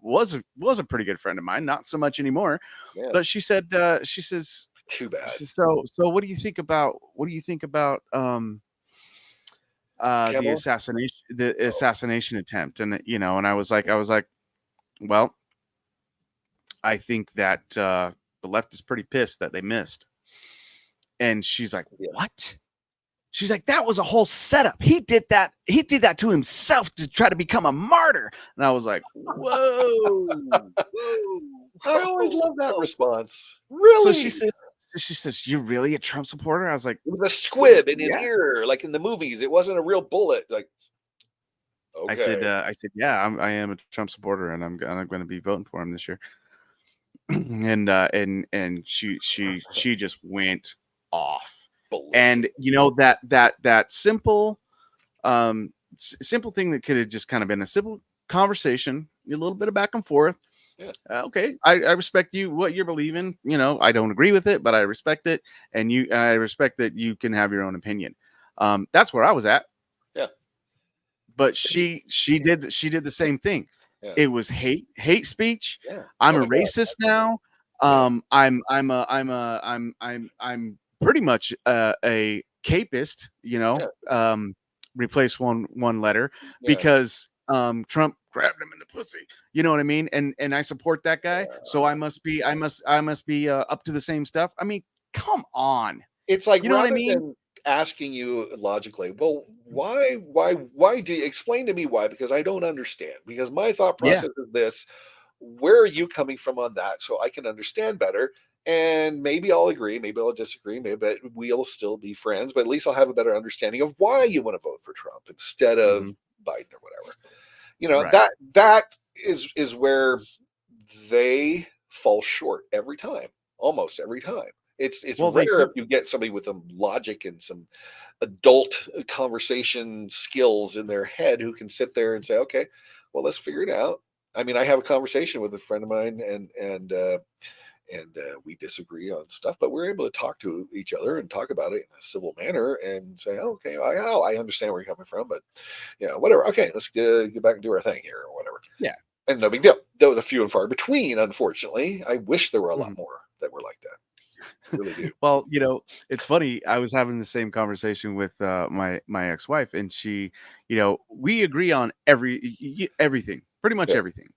was a pretty good friend of mine, not so much anymore. But she says too bad. So what do you think about the Kamala? assassination attempt, and and I was like, well, I think that the left is pretty pissed that they missed. And she's like, Yeah. what? She's like, that was a whole setup. He did that. He did that to himself to try to become a martyr. And I was like, whoa. I always love that response. Really? So she says, you're really a Trump supporter? I was like, with a squib in his yeah. ear, like in the movies. It wasn't a real bullet. Like, okay. I said, yeah, I am a Trump supporter, and I'm going to be voting for him this year. and she just went off. Ballistic. And that simple simple thing that could have just kind of been a simple conversation, a little bit of back and forth. Yeah. Okay, I respect you, what you're believing. I don't agree with it, but I respect it, and I respect that you can have your own opinion. That's where I was at. Yeah. But she did the same thing. Yeah. It was hate speech. Yeah. I'm a racist now. I'm pretty much a capist, replace one letter because Trump grabbed him in the pussy. You know what I mean? And I support that guy. So I must be up to the same stuff. I mean, come on. It's like, you know rather what I mean? than asking you logically, well, why do you explain to me why? Because I don't understand. Because my thought process is this. Where are you coming from on that? So I can understand better. And maybe I'll agree, maybe I'll disagree, but we'll still be friends. But at least I'll have a better understanding of why you want to vote for Trump instead of Biden or whatever. Right. That is where they fall short every time, almost every time. It's rare if you get somebody with some logic and some adult conversation skills in their head who can sit there and say, okay, well, let's figure it out. I mean, I have a conversation with a friend of mine, and we disagree on stuff, but we're able to talk to each other and talk about it in a civil manner and say, oh, okay, I understand where you're coming from, but whatever. Okay, let's get back and do our thing here or whatever. Yeah. And no big deal. That was a few and far between, unfortunately. I wish there were a lot more that were like that. I really do. Well, it's funny. I was having the same conversation with my ex-wife, and she, we agree on everything, pretty much everything,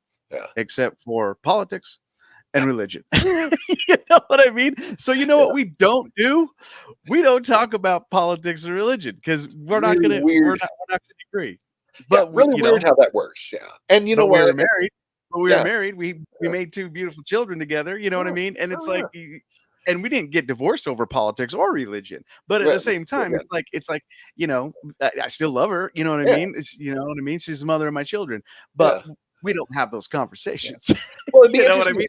except for politics and religion. You know what I mean? So what we don't do? We don't talk about politics and religion because we're not gonna agree. But really weird how that works. Yeah, and we were married. But we were married. We made two beautiful children together. You know what I mean? And it's like. And we didn't get divorced over politics or religion, but at the same time, it's like I still love her. You know what I mean? You know what I mean? She's the mother of my children, but we don't have those conversations. Well, it'd be you know what I mean?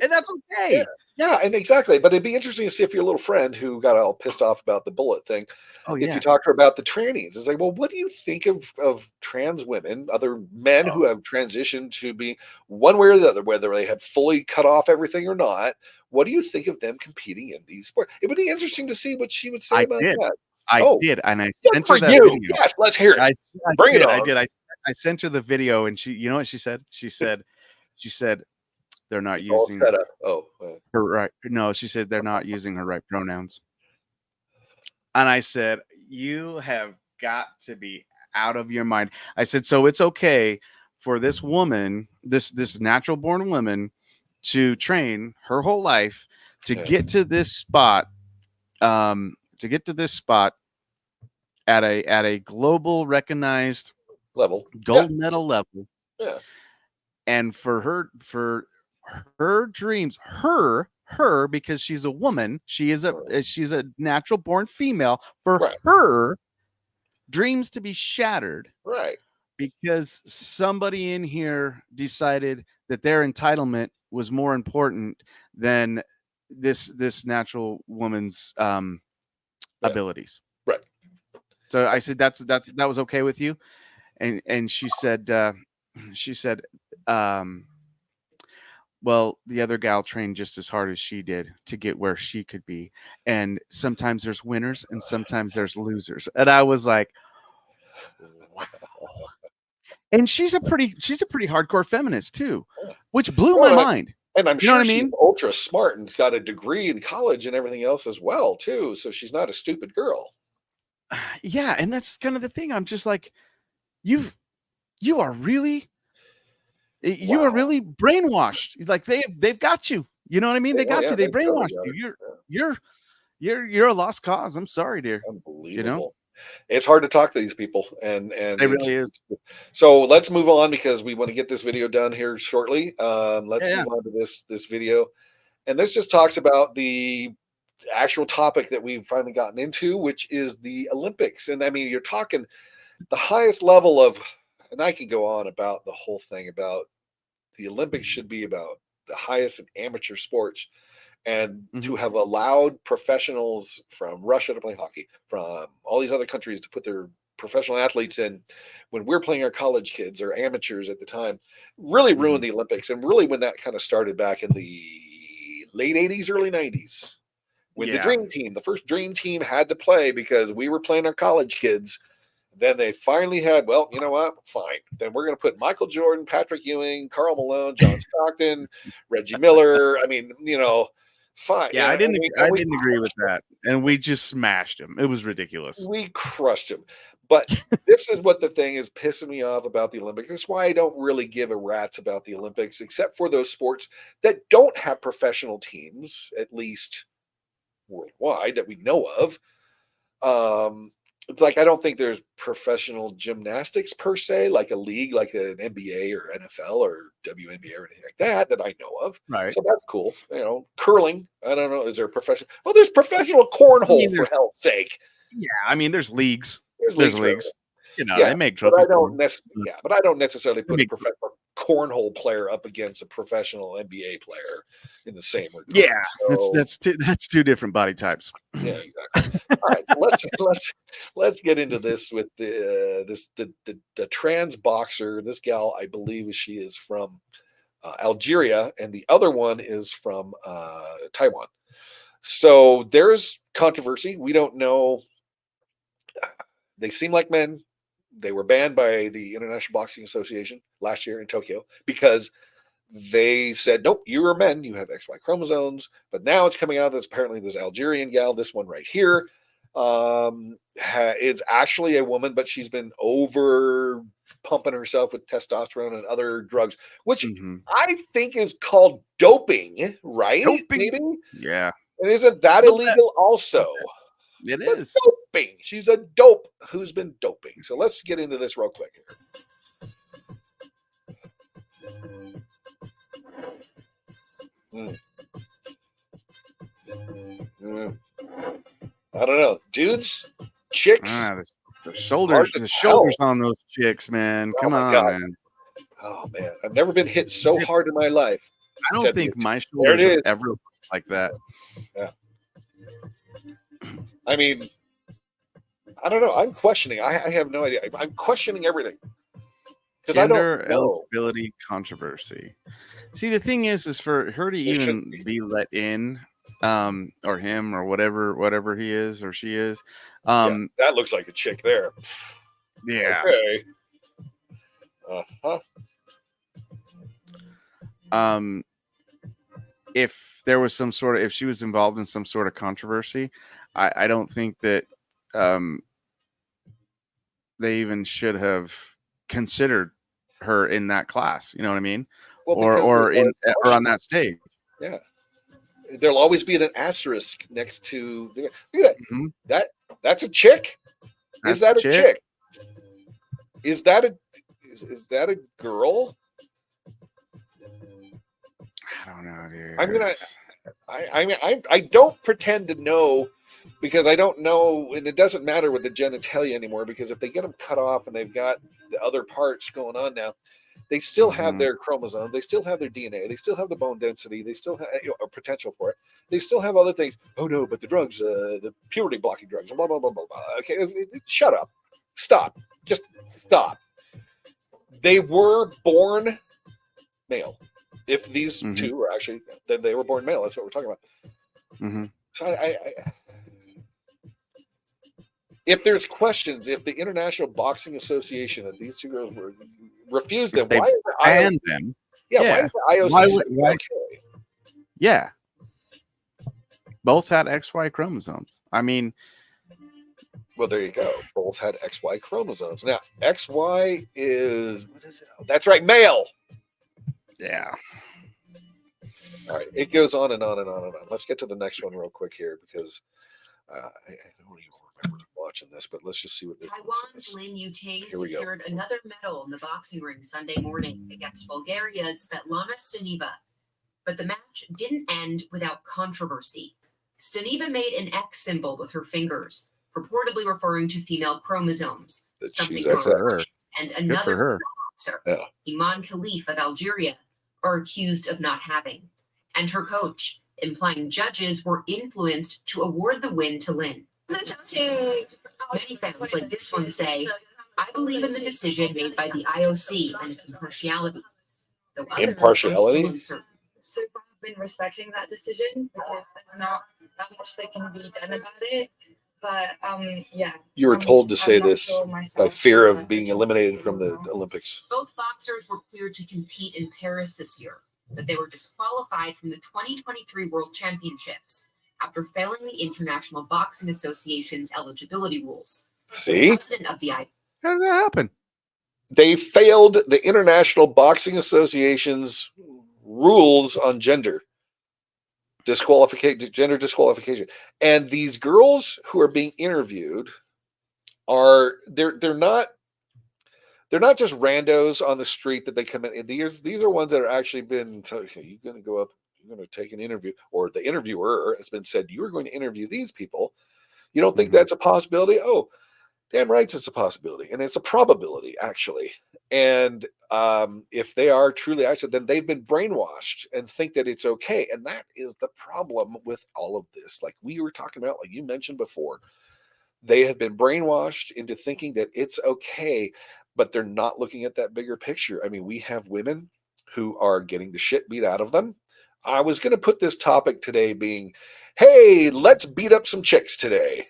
And that's okay. Yeah, and exactly. But it'd be interesting to see if your little friend who got all pissed off about the bullet thing, if you talk to her about the trannies, it's like, well, what do you think of trans women, other men who have transitioned to be one way or the other, whether they have fully cut off everything or not? What do you think of them competing in these sports? It would be interesting to see what she would say about that. I did, and I sent her that video. Yes, let's hear it. Bring it on. I did. I sent her the video, and she, you know what she said? She said, they're not using set up. her right. No, she said they're not using her right pronouns. And I said, you have got to be out of your mind. I said, so it's okay for this woman, this natural born woman, to train her whole life to get to this spot, at a global recognized level, gold medal level. Yeah. And for her dreams, because she's a woman, she's a natural born female, for her dreams to be shattered. Right. Because somebody in here decided that their entitlement was more important than this natural woman's abilities. Right. So I said that was okay with you, and she said well, the other gal trained just as hard as she did to get where she could be, and sometimes there's winners and sometimes there's losers. And I was like, wow. And she's a pretty hardcore feminist too, which blew my mind. And I'm sure she's ultra smart and got a degree in college and everything else as well too. So she's not a stupid girl. Yeah, and that's kind of the thing. I'm just like, you are really brainwashed. Like they've got you. You know what I mean? They got you. They brainwashed you. You're a lost cause. I'm sorry, dear. Unbelievable. You know? It's hard to talk to these people, and It really is. So let's move on because we want to get this video done here shortly. Let's Yeah. move on to this video, and this just talks about the actual topic that we've finally gotten into, which is the Olympics. And I mean, you're talking the highest level of, and I can go on about the whole thing about the Olympics should be about the highest in amateur sports. And to have allowed professionals from Russia to play hockey, from all these other countries to put their professional athletes in, when we're playing our college kids or amateurs at the time, really ruined the Olympics. And really when that kind of started back in the late 80s, early 90s, when the dream team, the first dream team had to play because we were playing our college kids. Then they finally had, well, you know what? Fine. Then we're going to put Michael Jordan, Patrick Ewing, Karl Malone, John Stockton, Reggie Miller. I mean, fine. Yeah, I didn't agree with that. And we just smashed him. It was ridiculous. We crushed him. But this is what the thing is pissing me off about the Olympics. That's why I don't really give a rat's about the Olympics, except for those sports that don't have professional teams, at least worldwide, that we know of. It's like I don't think there's professional gymnastics per se, like a league, like an NBA or NFL or WNBA or anything like that I know of. Right. So that's cool. Curling. I don't know. Is there a professional? Well, there's professional cornhole for hell's sake. Yeah, I mean, there's leagues. There's leagues. They make trophies. But I don't necessarily put a professional cornhole player up against a professional NBA player in the same regard. Yeah, that's two different body types. Yeah, exactly. All right, let's get into this with the trans boxer. This gal, I believe, she is from Algeria, and the other one is from Taiwan. So there's controversy. We don't know. They seem like men. They were banned by the International Boxing Association last year in Tokyo because they said, nope, you are men, you have XY chromosomes. But now it's coming out that apparently this Algerian gal, this one right here, is actually a woman, but she's been over pumping herself with testosterone and other drugs, which I think is called doping, right? Doping. Maybe? Yeah. And isn't that illegal also? It is. Doping. She's a dope who's been doping. So let's get into this real quick here. I don't know. Dudes, chicks. The shoulders on those chicks, man. Come on, man. Oh, man. I've never been hit so hard in my life. I don't think my shoulders have ever looked like that. Yeah. I mean, I don't know. I'm questioning. I have no idea. I'm questioning everything. Gender eligibility controversy. See, the thing is for her to even be let in, or him, or whatever he is or she is, that looks like a chick there. Yeah. Okay. If there was if she was involved in some sort of controversy, I don't think that they even should have considered her in that class. You know what I mean? Well, or on that stage. Yeah. There'll always be an asterisk next to look at that. That's a chick. Is that a chick? Is that a girl? I don't know, dude. I don't pretend to know because I don't know, and it doesn't matter with the genitalia anymore because if they get them cut off and they've got the other parts going on now, they still have their chromosome, they still have their DNA, they still have the bone density, they still have a potential for it, they still have other things. Oh no, but the drugs, the puberty blocking drugs, blah blah blah blah blah. Okay, shut up, stop, just stop. They were born male. If these two were actually, then they were born male. That's what we're talking about. So I if there's questions, if the International Boxing Association and these two girls were refused them, why banned them? Yeah, why is the IOC okay? Yeah, both had XY chromosomes. I mean, Well, there you go. Both had XY chromosomes. Now, XY is, what is it? Oh, that's right, male. Yeah. All right, it goes on and on and on and on. Let's get to the next one real quick here because I don't even remember watching this, but let's just see what this one Taiwan's says. Lin Yuting Here we go. secured another medal in the boxing ring Sunday morning against Bulgaria's Svetlana Staneva. But the match didn't end without controversy. Staneva made an X symbol with her fingers, purportedly referring to female chromosomes, That something she's her XX. opponent and Good for another her. boxer, Yeah. Iman Khalif of Algeria, are accused of not having, and her coach, implying judges were influenced to award the win to Lin. Many fans like this one say, I believe in the decision made by the IOC and its impartiality. Though others are Impartiality? still uncertain. So far, I've been respecting that decision because there's not that much that can be done about it. But yeah. You were told to say I'm not this sure by myself, fear but of being I just eliminated from don't the know. Olympics. Both boxers were cleared to compete in Paris this year, but they were disqualified from the 2023 World Championships after failing the International Boxing Association's eligibility rules. See? President of the How does that happen? They failed the International Boxing Association's rules on gender disqualification. And these girls who are being interviewed are they're not just randos on the street that they come in. These are ones that are actually been you're going to go up, you're going to take an interview, or the interviewer has been said you are going to interview these people. You don't think that's a possibility? Oh, damn right, it's a possibility, and it's a probability actually. And if they are truly actually, then they've been brainwashed and think that it's okay, and that is the problem with all of this. Like we were talking about, like you mentioned before, they have been brainwashed into thinking that it's okay, but they're not looking at that bigger picture. I mean, we have women who are getting the shit beat out of them. I was going to put this topic today being, hey, let's beat up some chicks today.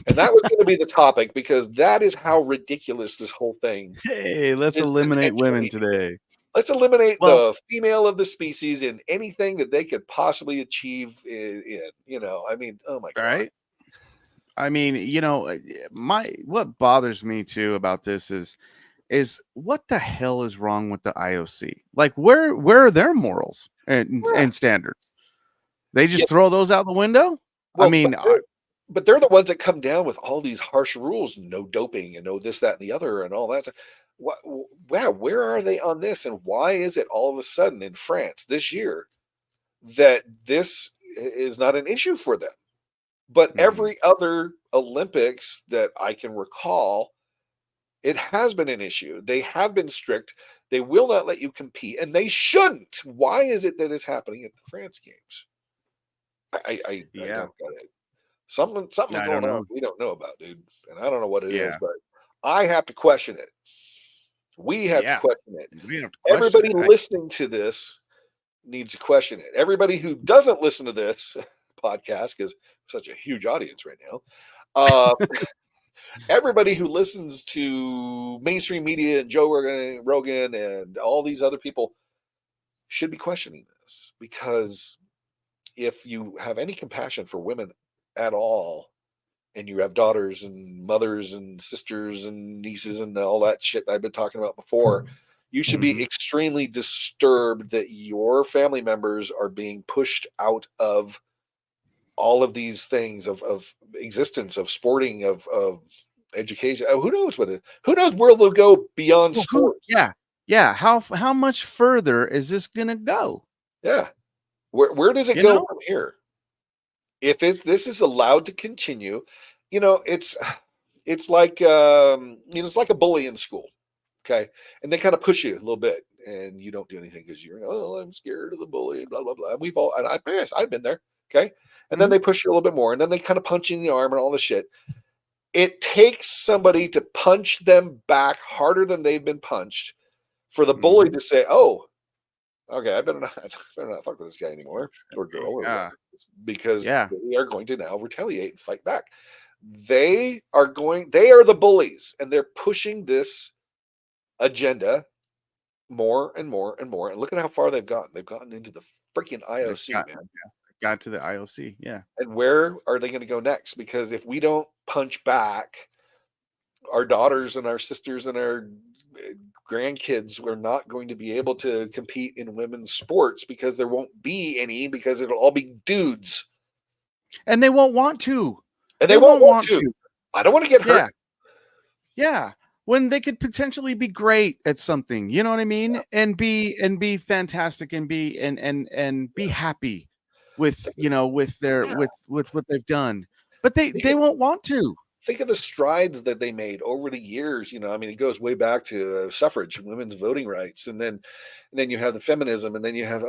And that was going to be the topic because that is how ridiculous this whole thing. Hey, let's eliminate women today. Let's eliminate the female of the species in anything that they could possibly achieve in I mean, oh my God. Right? I mean, what bothers me too about this is what the hell is wrong with the IOC? Like where are their morals and standards? They just throw those out the window? Well, I mean, but they're the ones that come down with all these harsh rules, no doping and no this, that, and the other and all that. Where are they on this? And why is it all of a sudden in France this year that this is not an issue for them? But every other Olympics that I can recall, it has been an issue. They have been strict. They will not let you compete, and they shouldn't. Why is it that it's happening at the France Games? I don't get it. Something's going on we don't know about, dude. And I don't know what it is, but I have to question it. We have to question it. Everybody listening to this needs to question it. Everybody who doesn't listen to this podcast, because such a huge audience right now, everybody who listens to mainstream media and Joe Rogan and all these other people should be questioning this, because if you have any compassion for women at all, and you have daughters and mothers and sisters and nieces and all that shit I've been talking about before, you should be extremely disturbed that your family members are being pushed out of all of these things of existence, of sporting, of education. Who knows who knows where they'll go beyond sports? Yeah. How much further is this gonna go? Yeah. Where does it go from here? If this is allowed to continue, it's like it's like a bully in school, okay? And they kind of push you a little bit, and you don't do anything because I'm scared of the bully, blah blah blah. And I've been there, okay? And then they push you a little bit more, and then they kind of punch you in the arm and all this shit. It takes somebody to punch them back harder than they've been punched for the bully to say, "Oh, okay, I better not fuck with this guy anymore or girl or whatever," because they are going to now retaliate and fight back. They are the bullies, and they're pushing this agenda more and more and more. And look at how far they've gotten. They've gotten into the freaking IOC, man. got to the IOC. Yeah. And where are they going to go next? Because if we don't punch back, our daughters and our sisters and our grandkids are not going to be able to compete in women's sports because there won't be any, because it'll all be dudes. And they won't want to. And they won't want to. I don't want to get hurt. Yeah. When they could potentially be great at something, you know what I mean? And be fantastic and be happy with, with their with what they've done. But they won't want to. Think of the strides that they made over the years. I mean, it goes way back to suffrage, women's voting rights, and then you have the feminism, and then you have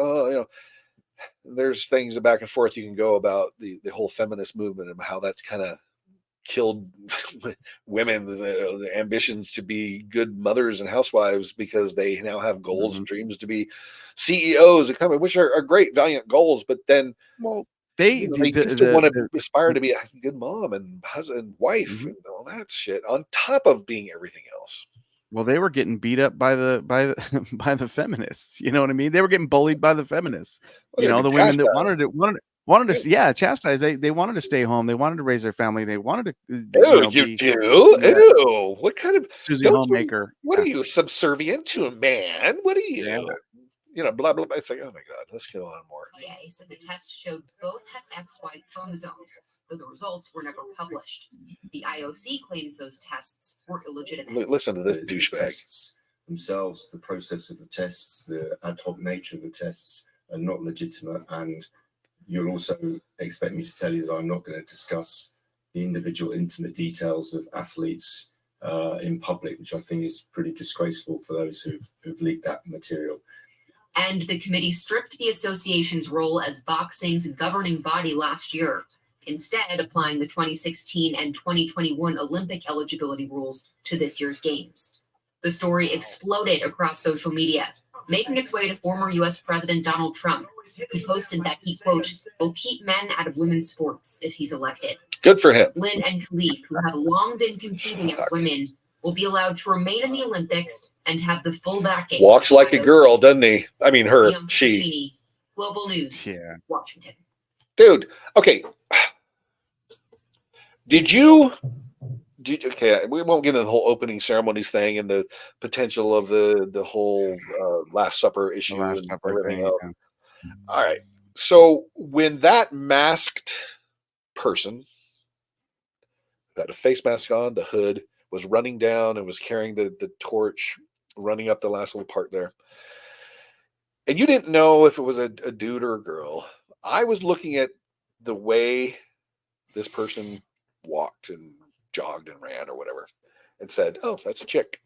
there's things back and forth you can go about the whole feminist movement and how that's kind of killed women, the ambitions to be good mothers and housewives, because they now have goals and dreams to be CEOs and company, which are great, valiant goals. But then, they still want to aspire to be a good mom and husband, wife, and all that shit on top of being everything else. Well, they were getting beat up by the by the feminists. You know what I mean? They were getting bullied by the feminists. The women that wanted to chastise. They wanted to stay home. They wanted to raise their family. They wanted to. Ew! What kind of Susie Homemaker? What are you, subservient to a man? What are you? Yeah. Blah blah blah. It's like, oh my god, let's go on more. He said the test showed both had XY chromosomes, though the results were never published. The IOC claims those tests were illegitimate. Listen to this douchebag. Tests themselves, the process of the tests, the ad hoc nature of the tests are not legitimate, and you'll also expect me to tell you that I'm not going to discuss the individual intimate details of athletes in public, which I think is pretty disgraceful for those who've leaked that material. And the committee stripped the association's role as boxing's governing body last year, instead applying the 2016 and 2021 Olympic eligibility rules to this year's games. The story exploded across social media, making its way to former U.S. President Donald Trump, who posted that he, quote, will keep men out of women's sports if he's elected. Good for him. Lynn and Khalif, who have long been competing as women, will be allowed to remain in the Olympics and have the full backing. Walks like a girl, doesn't he? I mean, she. Global News, Washington. Dude, okay. Okay, we won't get into the whole opening ceremonies thing and the potential of the whole Last Supper issue and everything else. All right. So when that masked person who had a face mask on, the hood, was running down and was carrying the torch, running up the last little part there, and you didn't know if it was a dude or a girl, I was looking at the way this person walked and jogged and ran or whatever and said, oh, that's a chick.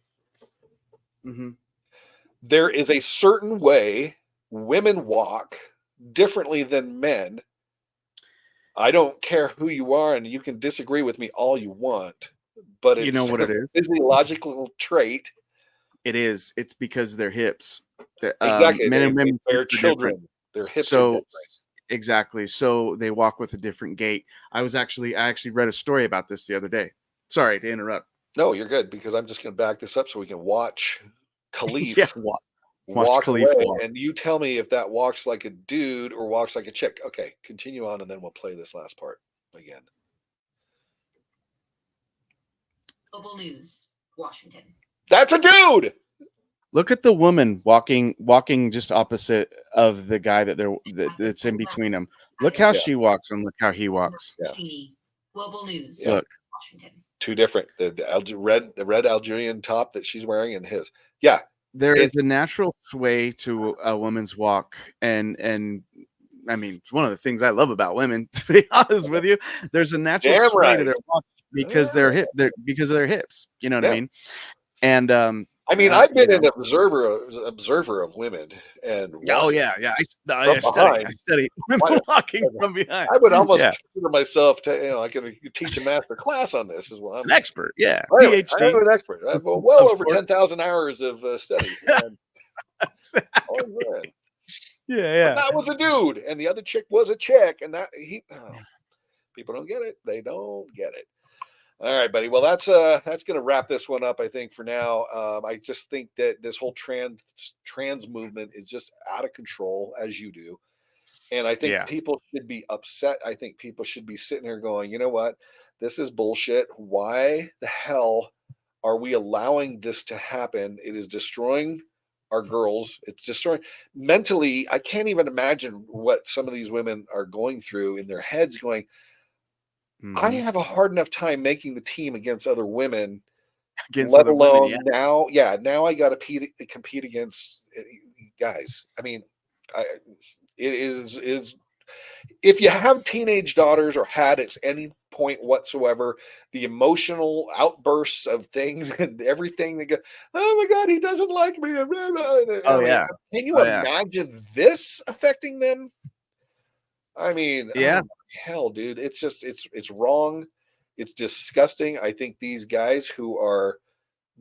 Mm-hmm. There is a certain way women walk differently than men. I don't care who you are, and you can disagree with me all you want, but it's, you know what it is? A physiological trait. It is. It's because their hips. Exactly. Men and women, they're children. Their hips are different. Exactly. So they walk with a different gait. I actually read a story about this the other day. Sorry to interrupt. No, you're good, because I'm just going to back this up so we can watch Khalif watch Khalif walk. And you tell me if that walks like a dude or walks like a chick. Okay, continue on, and then we'll play this last part again. Global News, Washington. That's a dude. Look at the woman walking just opposite of the guy that's in between them. Look how she walks and look how he walks. Yeah. Global News. Look. Washington. Two different. The red Algerian top that she's wearing and his. Yeah. There is a natural sway to a woman's walk, and I mean, it's one of the things I love about women, to be honest with you. There's a natural sway to their walk because because of their hips. You know what I mean? And I mean, I've been an observer of women, and I study women walking from behind. I would almost consider myself I could teach a master class on this as well. I'm an expert, PhD. I'm an expert. I have well over 10,000 hours of study. Exactly. But that was a dude, and the other chick was a chick, and people don't get it. They don't get it. All right, buddy. Well, that's going to wrap this one up, I think, for now. I just think that this whole trans movement is just out of control, as you do. And I think Yeah. people should be upset. I think people should be sitting here going, you know what? This is bullshit. Why the hell are we allowing this to happen? It is destroying our girls. It's destroying mentally. I can't even imagine what some of these women are going through in their heads going, I have a hard enough time making the team against other women, Against let other women, alone now. Yeah, now I got to compete against guys. I mean, it is if you have teenage daughters or had at any point whatsoever, the emotional outbursts of things and everything they go, oh my God, he doesn't like me. Oh yeah. Can you Oh yeah. imagine this affecting them? I mean, Yeah. oh, hell, dude, it's just it's wrong. It's disgusting. I think these guys who are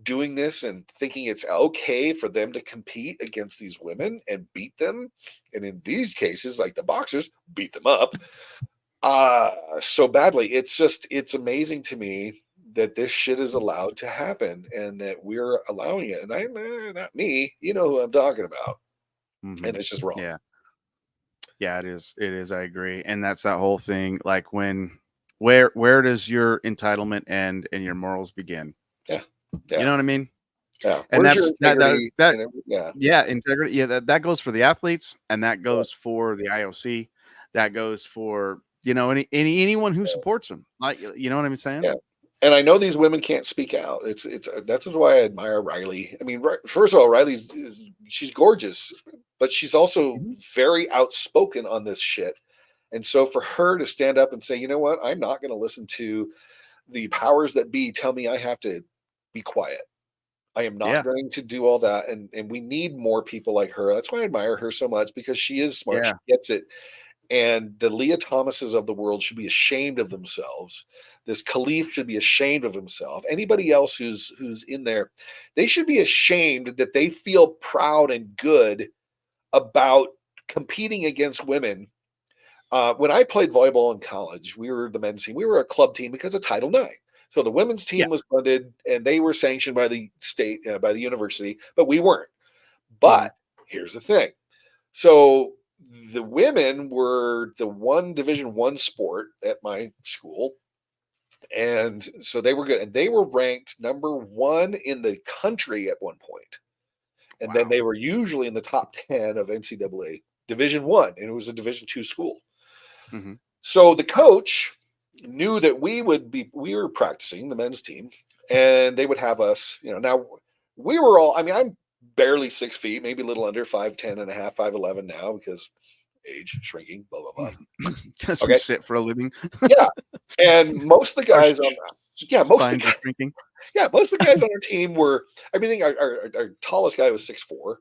doing this and thinking it's okay for them to compete against these women and beat them, and in these cases, like the boxers, beat them up so badly. It's amazing to me that this shit is allowed to happen and that we're allowing it. And I'm not me, you know who I'm talking about. And it's just wrong. Yeah. Yeah, it is. It is. I agree. And that's that whole thing. Like where does your entitlement end and your morals begin? Yeah. You know what I mean? Yeah. And Where's that's your integrity? Yeah. Yeah, integrity. Yeah, that goes for the athletes, and that goes for the IOC. That goes for anyone who supports them. Like you know what I'm saying? Yeah. And I know these women can't speak out. It's that's why I admire Riley. I mean, first of all, she's gorgeous, but she's also very outspoken on this shit. And so for her to stand up and say, you know what, I'm not going to listen to the powers that be tell me I have to be quiet. I am not going to do all that. And we need more people like her. That's why I admire her so much, because she is smart. Yeah. She gets it. And the Leah Thomases of the world should be ashamed of themselves. This Khalif should be ashamed of himself. Anybody else who's in there, they should be ashamed that they feel proud and good about competing against women. When I played volleyball in college, we were the men's team. We were a club team because of Title IX. So the women's team was funded and they were sanctioned by the state, by the university, but we weren't. But here's the thing. So the women were the one Division I sport at my school. And so they were good. And they were ranked number 1 in the country at one point. And then they were usually in the top 10 of NCAA Division I, and it was a Division II school. So the coach knew that we were practicing the men's team, and they would have us, now we were all, I mean, I'm barely 6 feet, maybe a little under 5'10 and a half, 5'11 now because age shrinking, blah, blah, blah. Because we sit for a living. Yeah. And most of the guys most of the guys on our team were, I mean, our tallest guy was 6'4".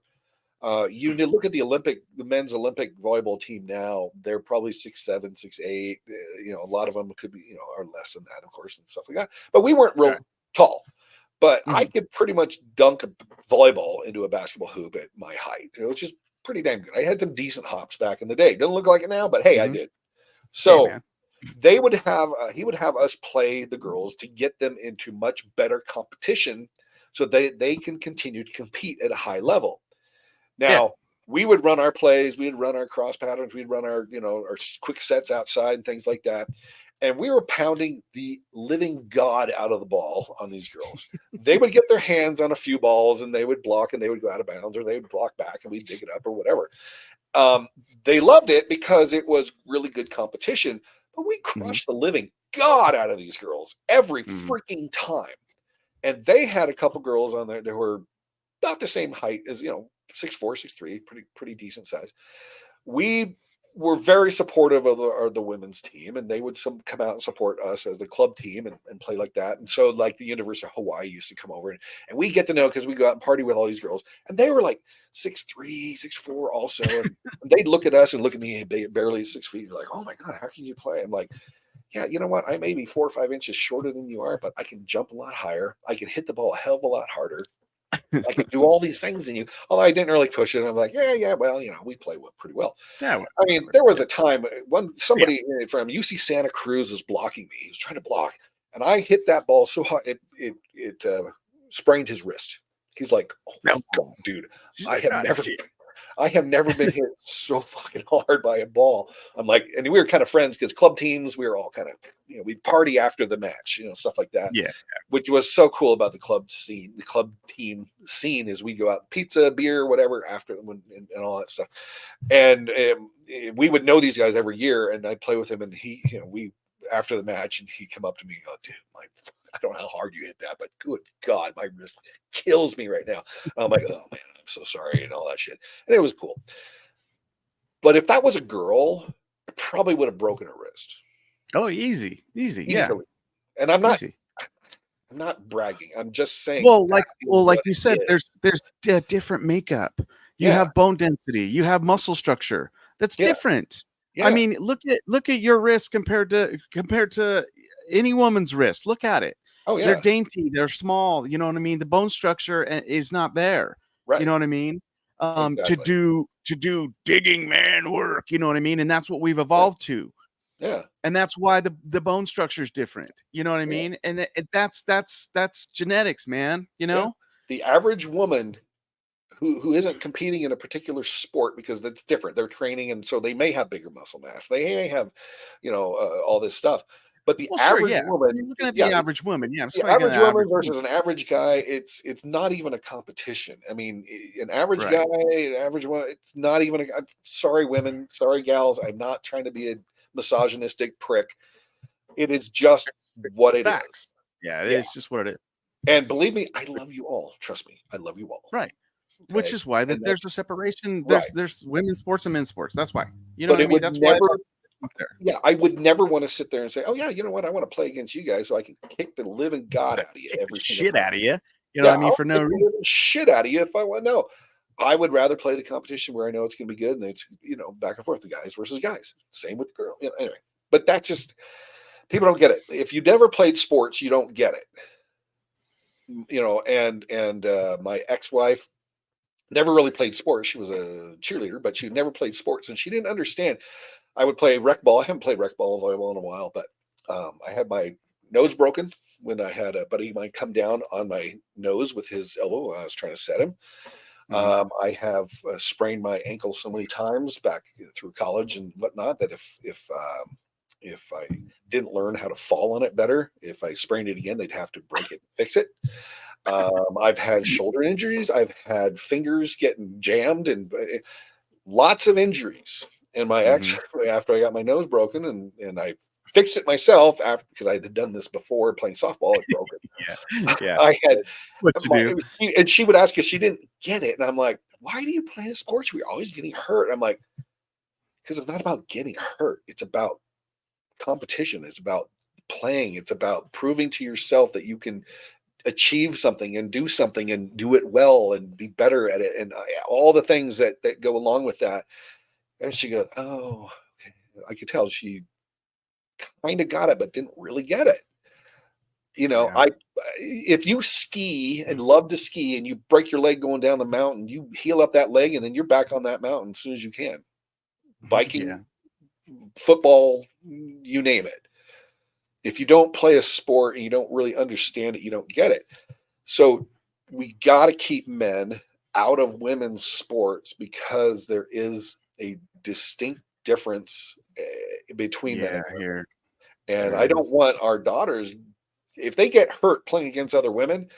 You look at the men's Olympic volleyball team now, they're probably 6'7", 6'8". A lot of them could be, are less than that, of course, and stuff like that. But we weren't real tall. But I could pretty much dunk a volleyball into a basketball hoop at my height, which is pretty damn good. I had some decent hops back in the day. Doesn't look like it now, but hey, I did. So he would have us play the girls to get them into much better competition so they can continue to compete at a high level. Now, we would run our plays, we'd run our cross patterns, we'd run our, our quick sets outside and things like that. And we were pounding the living God out of the ball on these girls. They would get their hands on a few balls and they would block and they would go out of bounds, or they would block back and we'd dig it up or whatever. They loved it because it was really good competition, but we crushed the living God out of these girls every freaking time. And they had a couple girls on there that were about the same height as, 6'4", 6'3", pretty decent size. We were very supportive of the women's team, and they would come out and support us as the club team and play like that. And so like the University of Hawaii used to come over and we get to know, because we go out and party with all these girls, and they were like 6'3", 6'4" also. And they'd look at us and look at me barely 6 feet. Like, oh my God, how can you play? I'm like, yeah, you know what? I may be 4 or 5 inches shorter than you are, but I can jump a lot higher. I can hit the ball a hell of a lot harder. I could do all these things in you, although I didn't really push it. I'm like, yeah, well, we play pretty well. Yeah, I mean, there was a time when somebody from UC Santa Cruz was blocking me. He was trying to block, and I hit that ball so hard it sprained his wrist. He's like, oh, God, dude, I have never been hit so fucking hard by a ball. I'm like, and we were kind of friends because club teams, we were all kind of, we'd party after the match, stuff like that. Yeah. Which was so cool about the club scene, the club team scene is we go out, pizza, beer, whatever, after them and all that stuff. And we would know these guys every year, and I'd play with him, and he, we, after the match, and he'd come up to me and go, dude, I don't know how hard you hit that, but good God, my wrist kills me right now. And I'm like, oh man, I'm so sorry, and all that shit. And it was cool. But if that was a girl, I probably would have broken her wrist. Oh, easily. Yeah. And I'm not, easy. I'm not bragging. I'm just saying. Well, like you said, there's different makeup. You have bone density. You have muscle structure. That's different. Yeah. I mean, look at your wrist compared to any woman's wrist. Look at it. Oh yeah. They're dainty. They're small. You know what I mean? The bone structure is not there. Right. You know what I mean? Exactly. To do digging man work. You know what I mean? And that's what we've evolved to. Yeah. And that's why the bone structure is different. You know what I mean? And that's genetics, man. The average woman who isn't competing in a particular sport, because that's different. They're training, and so they may have bigger muscle mass. They may have, all this stuff. But the average woman, you're looking at the average woman, the average woman versus an average guy, it's not even a competition. I mean, an average guy, an average woman, it's not even I'm sorry, women, sorry, gals. I'm not trying to be a misogynistic prick. It is just what it is. Yeah, it's just what it is. And believe me, I love you all. Trust me, I love you all. Right. Okay? Which is why there's a separation. There's women's sports and men's sports. That's why. You know what I mean? That's why. Yeah, I would never want to sit there and say, "Oh yeah, you know what? I want to play against you guys so I can kick the living god out of you every shit out of you." You know what I mean? For no reason. Shit out of you if I want. No, I would rather play the competition where I know it's going to be good, and it's back and forth, the guys versus guys. Same with the girl. Anyway, but that's just people don't get it. If you never played sports, you don't get it. And my ex-wife never really played sports. She was a cheerleader, but she never played sports, and she didn't understand. I would play rec ball. I haven't played rec ball or volleyball in a while, but I had my nose broken when I had a buddy of mine come down on my nose with his elbow when I was trying to set him. I have sprained my ankle so many times back through college and whatnot that if I didn't learn how to fall on it better, if I sprained it again, they'd have to break it and fix it. I've had shoulder injuries. I've had fingers getting jammed and lots of injuries. And my ex, after I got my nose broken and I fixed it myself because I had done this before playing softball, it broke it. Yeah. I had and she would ask us, she didn't get it. And I'm like, why do you play sports? We're always getting hurt. I'm like, because it's not about getting hurt. It's about competition. It's about playing. It's about proving to yourself that you can achieve something and do something and do it well and be better at it. And all the things that go along with that. And she goes, oh, okay. I could tell she kind of got it, but didn't really get it. If you ski and love to ski and you break your leg going down the mountain, you heal up that leg and then you're back on that mountain as soon as you can. Biking, football, you name it. If you don't play a sport and you don't really understand it, you don't get it. So we got to keep men out of women's sports because there is a distinct difference between them here. And I don't want our daughters, if they get hurt playing against other women,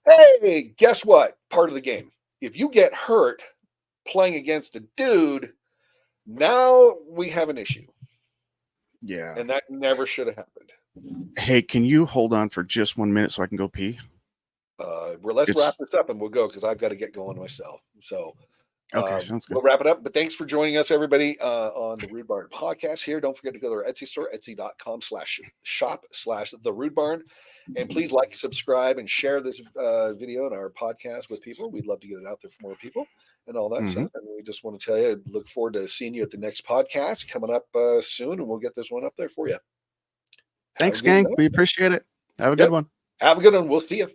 hey, guess what? Part of the game. If you get hurt playing against a dude, now we have an issue. Yeah. And that never should have happened. Hey, can you hold on for just 1 minute so I can go pee? Let's wrap this up and we'll go because I've got to get going myself. So okay, sounds good. We'll wrap it up. But thanks for joining us, everybody, on the Rude Barn podcast here. Don't forget to go to our Etsy store, etsy.com/shop/the Rude Barn. And please like, subscribe, and share this video and our podcast with people. We'd love to get it out there for more people and all that stuff. And we just want to tell you, look forward to seeing you at the next podcast coming up soon. And we'll get this one up there for you. Thanks, gang. We appreciate it. Have a good one. Have a good one. We'll see you.